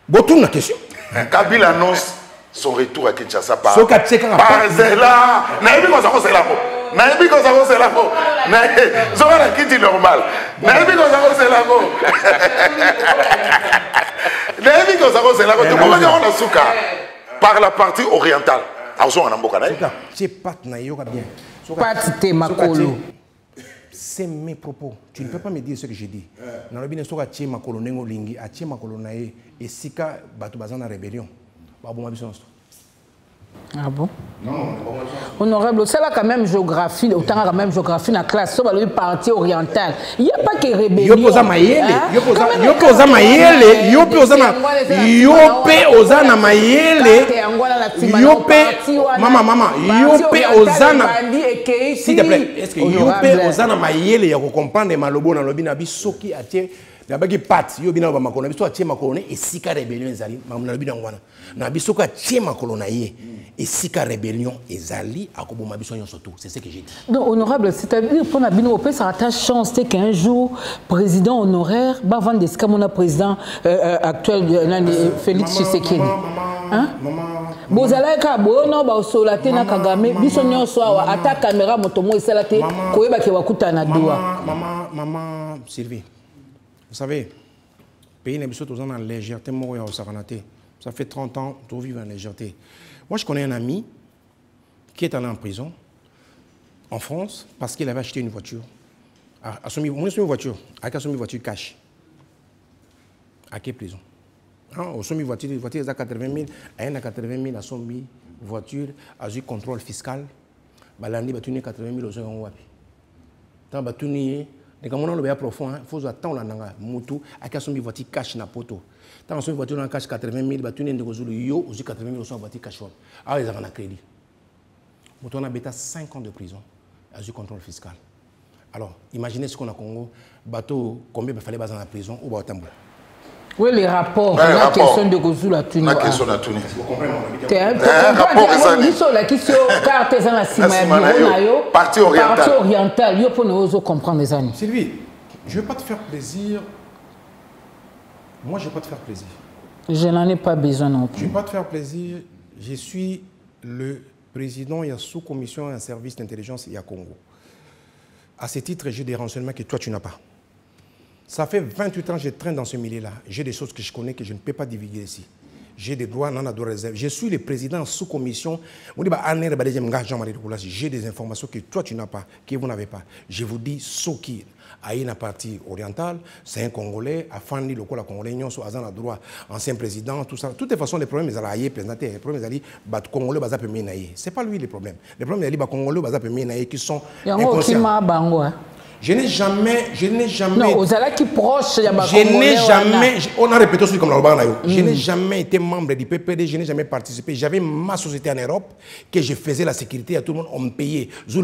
botouna question Kabila annonce son retour à Kinshasa par Zela. Naïbi ko ça c'est là ko. Naïbi ko ça c'est là ko. Zora la kiti normal. Naïbi ko ça c'est là ko. Naïbi ko ça c'est là ko. Comment dire on a souka par la partie orientale. Azo en amboka naï. C'est pat na yoka bien. Pat te makolo. C'est mes propos. Tu ne peux pas me dire ce que j'ai dit. Dans le bien soka tie makolo nengo lingi, a tie makolo naï et sika batu bazana rébellion. Ah bon? Non. Honorable, c'est là quand même géographie, autant quand même géographie dans la classe, ça va le parti oriental. Il n'y a pas que rébellion. Yopoza mayele, yopoza mayele, yopoza mayele, mama, yope ozana. S'il te plaît, est-ce que yope ozana mayele ya comprendre malobo na lobi na bisoki atie nabaki pat yo bina ba makolo biso atie makolo ne esika rébellion ezali na lobi na ngwana na biso ka atie makolo na ye esika rébellion ezali akoboma biso nyonso tout c'est ce que j'ai dit. Donc honorable, c'est-à-dire pour na bino opé ça a chance qu'un jour président honoraire ba vendre esika mona président actuel Félix Tshisekedi. Hein? Bozala ka bono ba solate na Kagame biso nyonso awa ata caméra motomo esalate koyeba ke wakuta na doa. Maman Sylvie. Vous savez, le pays n'est pas toujours en légèreté, ça fait 30 ans que nous vivons en légèreté. Moi, je connais un ami qui est allé en prison, en France, parce qu'il avait acheté une voiture. Une voiture, avec une voiture cash. À quelle prison? Une voiture, il a 80 000, il a 80 000, à son voiture, à un contrôle fiscal, il a 80 000 aux euros. Les Camerounais le profond, il faut attendre la nanga mutu aka sombi voiture cash na poto. Tant sombi voiture na cash 80 000 batuni ndeko yo aussi 80 000 sur voiture cash. Ah ils ont un crédit. Mutu on a bêta 5 ans de prison à du contrôle fiscal. Alors, imaginez ce qu'on a au Congo, bateau combien il fallait baser en prison ou au Tamboula. Oui, les rapports, la question de Gozou la Tunisie. La question de la Tunisie. Vous comprenez la question carte la partie orientale. Il faut comprendre les années. Sylvie, je ne vais pas te faire plaisir. Moi, je ne vais pas te faire plaisir. Je n'en ai pas besoin non plus. Je ne vais pas te faire plaisir. Je suis le président, il y a sous-commission et un service d'intelligence, il y a Congo. À ce titre, j'ai des renseignements que toi, tu n'as pas. Ça fait 28 ans que je traîne dans ce milieu-là. J'ai des choses que je connais que je ne peux pas divulguer ici. J'ai des droits, non, de réserve. Je suis le président sous-commission. J'ai des informations que toi, tu n'as pas, que vous n'avez pas. Je vous dis, Soki, à une partie orientale, c'est un Congolais, à Fandi, le Congolais, Azan a droit, ancien président, tout ça. De toutes les façons, les problèmes, ils allaient présenter. Les problèmes, ils allaient, Congolais, ce n'est pas lui le problème. Les problèmes, ils allaient, Congolais, qui sont inconscients. Je n'ai jamais. Non, aux ala qui proche, je n'ai jamais. On a répété aussi comme je n'ai jamais été membre du PPD, je n'ai jamais participé. J'avais ma société en Europe, que je faisais la sécurité à tout le monde, on me payait. S'il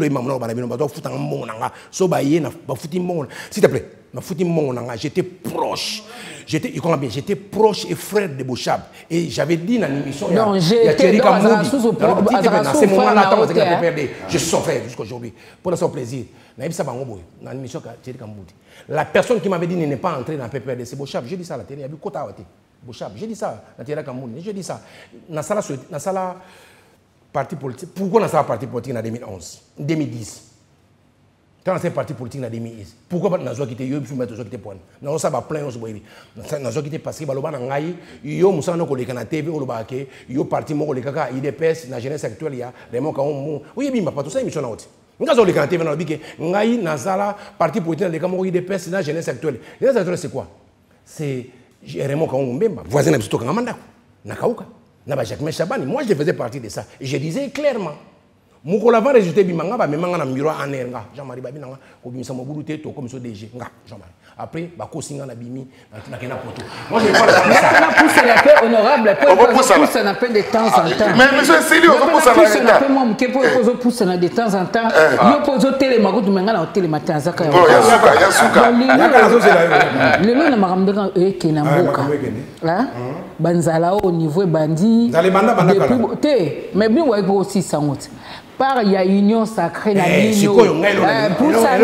te plaît, j'étais proche. J'étais proche et frère de Bouchab. Et j'avais dit dans l'émission, à ce moment-là, je suis son frère jusqu'à aujourd'hui. Pour son plaisir. La personne qui m'avait dit n'est pas entrée dans le PPRD, c'est Bouchab. J'ai dit ça à la télé. Bouchab, j'ai dit ça à la télé. J'ai dit ça. Dans la parti politique. Pourquoi dans la parti politique en 2011, 2010? Quand c'est parti politique en 2010, pourquoi pas dans quitté yo puis mettre quitté point. Non ça va plein on se boibi. Dans quitté parce que baloba na ngai yo musana ko leka na TV o loba ke yo parti moko leka ka IDPS na jeunesse actuelle ya demo ka on oui bimba pas tout ça émission na oti. Ngazo leka na TV na bike ngai nazala parti politique leka moko IDPS na jeunesse actuelle. Jeunesse actuelle c'est quoi? C'est Raymond Kaongo Mbemba, voisin na biso ka ngamanda na kauka na ba Jacques Chabani. Moi je faisais partie de ça et je disais clairement Moukola va résulter bimanga ba memanga na miro anerga Jean-Marie babinanga ko bimisa mobulu te to comme so DG nga Jean-Marie après ba ko singa na bimi na kena poto moi je parle ça na pousse la paix honorable pour pousse na paix de temps en temps mais monsieur Silio on pousse na paix moi mke pour pousse na de temps en temps yo pozo télé makutu menga na télé matin zaka ya suka lelo na makamdeka eke na mboka hein banzala au niveau bandi te mais bien ouais aussi sangote par il y a union sacrée na bino pour ça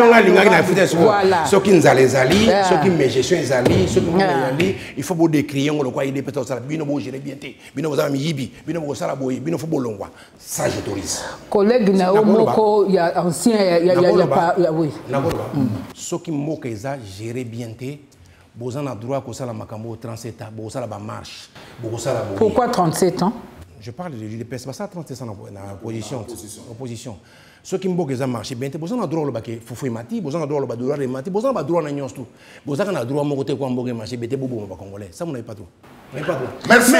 voilà ce qui nous allait zali ce qui me gestion zali ce qui me il faut beau décrire on le quoi il est peut-être ça bino beau gérer bien té bino vous ami yibi bino beau sala boy bino faut bolongwa ça j'autorise collègue na moko il y a ancien il y a oui ce qui moka ça gérer bien té bozan a droit ko sala makambo 37 ans bozala ba marche bozala boy pourquoi 37 ans. Je parle de l'UDPS, ça 37 ans en opposition. Ceux qui m'ont déjà marché bien, vous avez droit au baquet, Foufou Mati, vous avez droit au droit de Mati, vous avez droit à Nagnos tout. Vous avez droit à mon côté, quand vous avez marché, vous avez droit congolais. Ça, vous n'avez pas droit. Merci.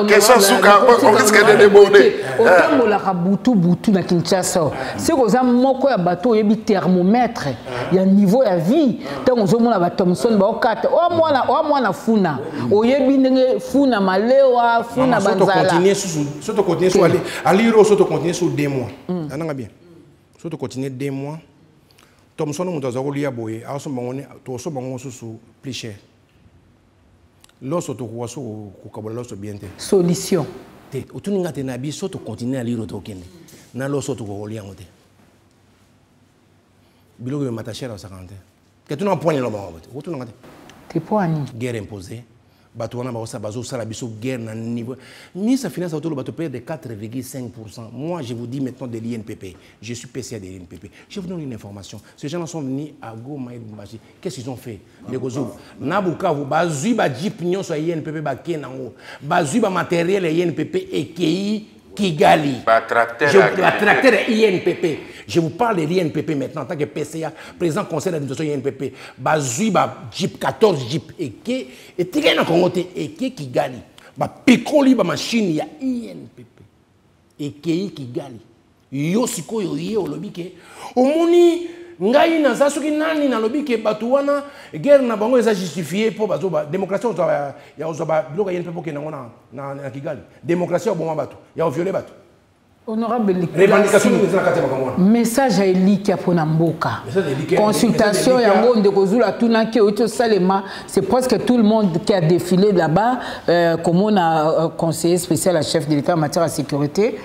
Question Souka, on risque de déborder. Autant la boutou na Kinshasa. C'est que ça moko ya bateau yebi thermomètre. Il y a niveau à vie. Tant on zomona ba Thomson ba okata. O moi na funa. O yebi ndenge funa malewa, funa banzala. Surtout continuer sur aliro surtout continuer sur 2 mois. Ananga bien. Surtout continuer 2 mois. Thomson mo tozako lia boye. Aso bangone to so bango susu plus cher. Lorsque tu vois ce bien solution. Tu n'as pas de solution. Tu continues à lire au token. Na lorsque tu vois lien côté. Bilogo m'attacher à 50. Que tu n'as point le moment. Tu n'as pas. T'es point. Guerre imposée. Batouana baosa bazo sala biso guerre na niveau. Ministre des Finances autour bateau paye de 4,5%. Moi je vous dis maintenant de l'INPP. Je suis PCA de l'INPP. Je vous donne une information. Ces gens sont venus à Goma et Bumbashi. Qu'est-ce qu'ils ont fait? Les Gozo. Nabukavu bazui ba jeep nyon so INPP ba kenango. Bazui ba matériel INPP et KI Kigali. Ba tracteur INPP. Je vous parle de l'INPP maintenant en tant que PCA, président conseil d'administration INPP. Bazui ba Jeep 14 Jeep et tigé na Congo et Kigali. Ba pikoli ba machine ya INPP. Et Kigali. Yo siko yo ye olobike. Omoni ngai na za soki nani na lobike batu wana guerre na bango eza justifié pour bazo ba démocratie ya ozoba biloko INPP ke na Kigali. Démocratie au bon batu. Ya violer batu. Honorable message à Eli qui a pour Namboka. Consultation yango ndeko zula tuna ke oto salema, c'est presque tout le monde qui a défilé là-bas comme on a conseiller spécial à chef de l'État en matière de sécurité.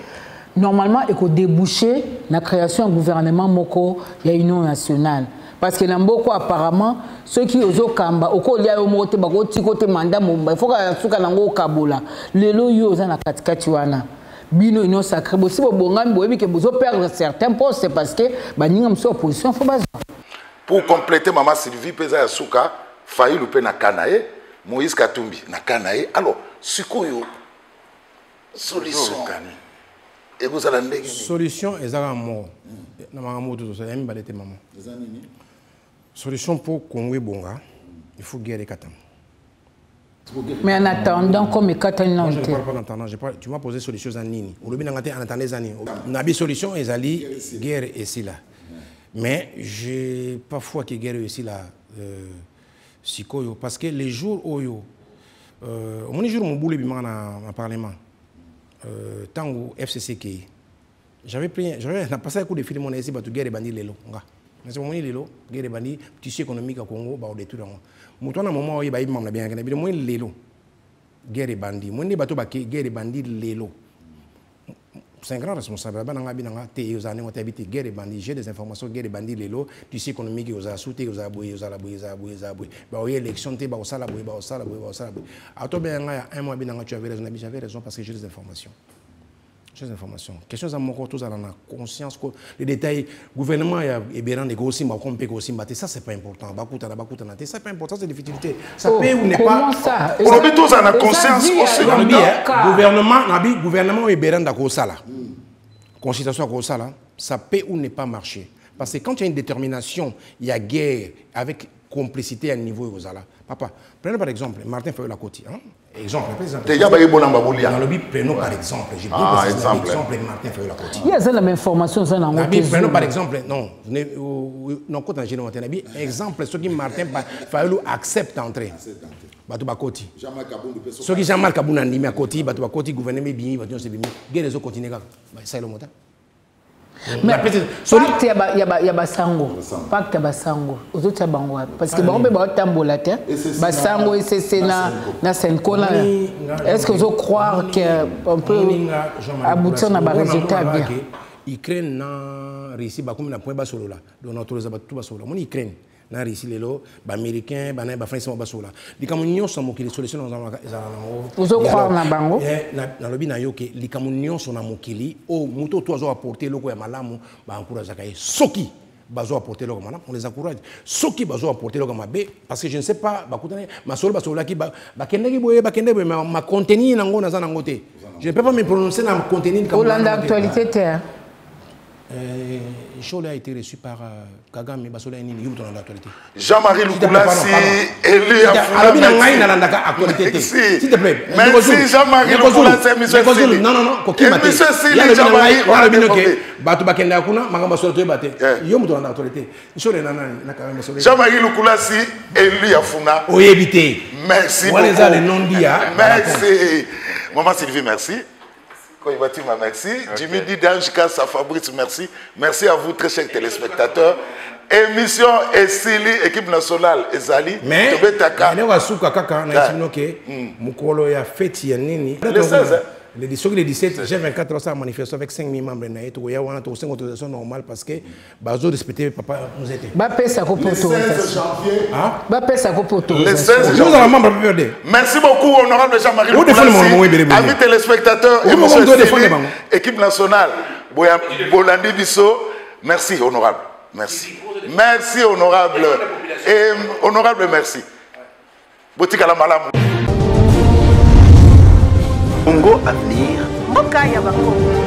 Normalement il faut déboucher la création d'un gouvernement moko ya union nationale. Parce que Namboko apparemment ceux qui ozo kamba oko lia yo mote bako tikote mandat mumba il faut que suka nango kabola lelo yo za na katikati wana. Bino union sacrée si vous boyebi que vous perdre certains postes c'est parce que baninga mso opposition faut baza. Pour compléter maman Sylvie Peza Yasuka failli louper na Kanae Moïse Katumbi na Kanae alors sikoyo solution et vous allez ndenge solution ezala mo na makambo tout ça yami balete maman solution pour Congo bonga il faut guerre katam. Mais en attendant, comme Katana, je ne parle pas en attendant. Tu m'as posé solution en nini. Au lobby en attendant les années. Nabi solution est allée guerre ici là. Mais j'ai pas foi que guerre ici là. Sikoyo parce que les jours où yo, mon jour mon boulot bimana en parlement. Tango FCC qui j'avais passé un coup de fil mon ici batu guerre bandi lelo. C'est mon lelo guerre bandi tissu économique au Congo ba au détruire. Mutona moment où il va y avoir bien gagné, mais lelo guerre bandit, moi ne bateau baquet guerre bandit lelo. C'est un grand responsable. Bananga binanga te aux années on habité guerre bandit, j'ai des informations guerre bandit lelo, tu sais économique aux asouté aux aboyés aux alaboyés bah oui élection te bah au salaboyé bah au salaboyé bah au salaboyé. À toi bien un mois binanga tu avais raison, j'avais raison parce que j'ai des informations. J'ai des informations. Question à mon corps tous à la conscience les détails gouvernement et bien des gros simbas comme pégo simba ça c'est pas important. Bakuta c'est pas important c'est des difficultés. Ça paye ou n'est pas. Ça on a tous à la conscience aussi. Gouvernement et bien d'accord ça là. Consultation à ça là, ça paye ou n'est pas marché. Parce que quand il y a une détermination, il y a guerre avec complicité à un niveau aux là. Papa, prenez par exemple Martin Fayol-Lakoti, Exemple, dans le but, prenons par exemple. J'ai bien exemple Martin Fayulu Coty. Il y a la même information, ça n'a pas. Prenons par exemple, non, quand j'ai noté exemple, ceux qui Martin Fayulu accepte d'entrer. Batouba Coty. Ceux qui Jean-Marc Kabouna Ndimi à Coty, Batouba Coty, gouvernement bien, Batouba c'est bien. Guerre les continuer comme ça le montant. Mais pacte ya basango, pacte ya basango. Aux autres bango parce que bon be tambola te. Basango et c'est na Senkona. Est-ce que vous croire qu'on peut aboutir à un résultat bien? Ukraine n'a réussi ba comme na point basolo là. Donc notre tout basolo. Mon Ukraine na réussi lelo ba américain ba na ba français basolo. Likamunyo sont mokili solution dans vous croire na bango? Na lobi na yoke likamunyo sont na mokili o muto to azo apporter loko ya malamu ba encourager kai soki bazo apporter loko malamu on les encourage soki bazo apporter loko mabe parce que je ne sais pas ba kutana masolo basolo ki ba kendeki boye ba kendeki ma contenu na ngo na za na ngote. Je ne peux pas me prononcer dans le contenu comme l'actualité. Chola a été reçu par Kagame, Basola Nini, Yum dans l'actualité. Jean-Marie Lukulasi, élu à s'il te plaît. Merci Jean-Marie Lukulasi, monsieur Sili. Non, monsieur Sili, Jean-Marie, on a bien que Batu Bakenda Kuna, Magamba Soto Bate, Yum dans l'actualité. Jean-Marie Lukulasi, élu à Funa. Oui, éviter. Merci beaucoup. Merci. Maman Sylvie, merci. Merci. Jimmy Didange Kassa Fabrice, merci. Merci à vous, très chers téléspectateurs. Émission Essili, équipe nationale Ezali. Mais, le 16, le 17, j'ai 24 ans à manifester avec 5 000 membres. Il y a une autorisation normale parce que Bazo respecté papa nous était. Le 16 janvier. Le 16 janvier. Merci beaucoup, honorable Jean-Marie Lukulasi. Amis téléspectateurs, équipe nationale. Bolandi Bisso. Merci, honorable. Merci. Merci, honorable. Et honorable, merci. Boutique à la malam. Congo Avenir. Mboka ya Bakongo.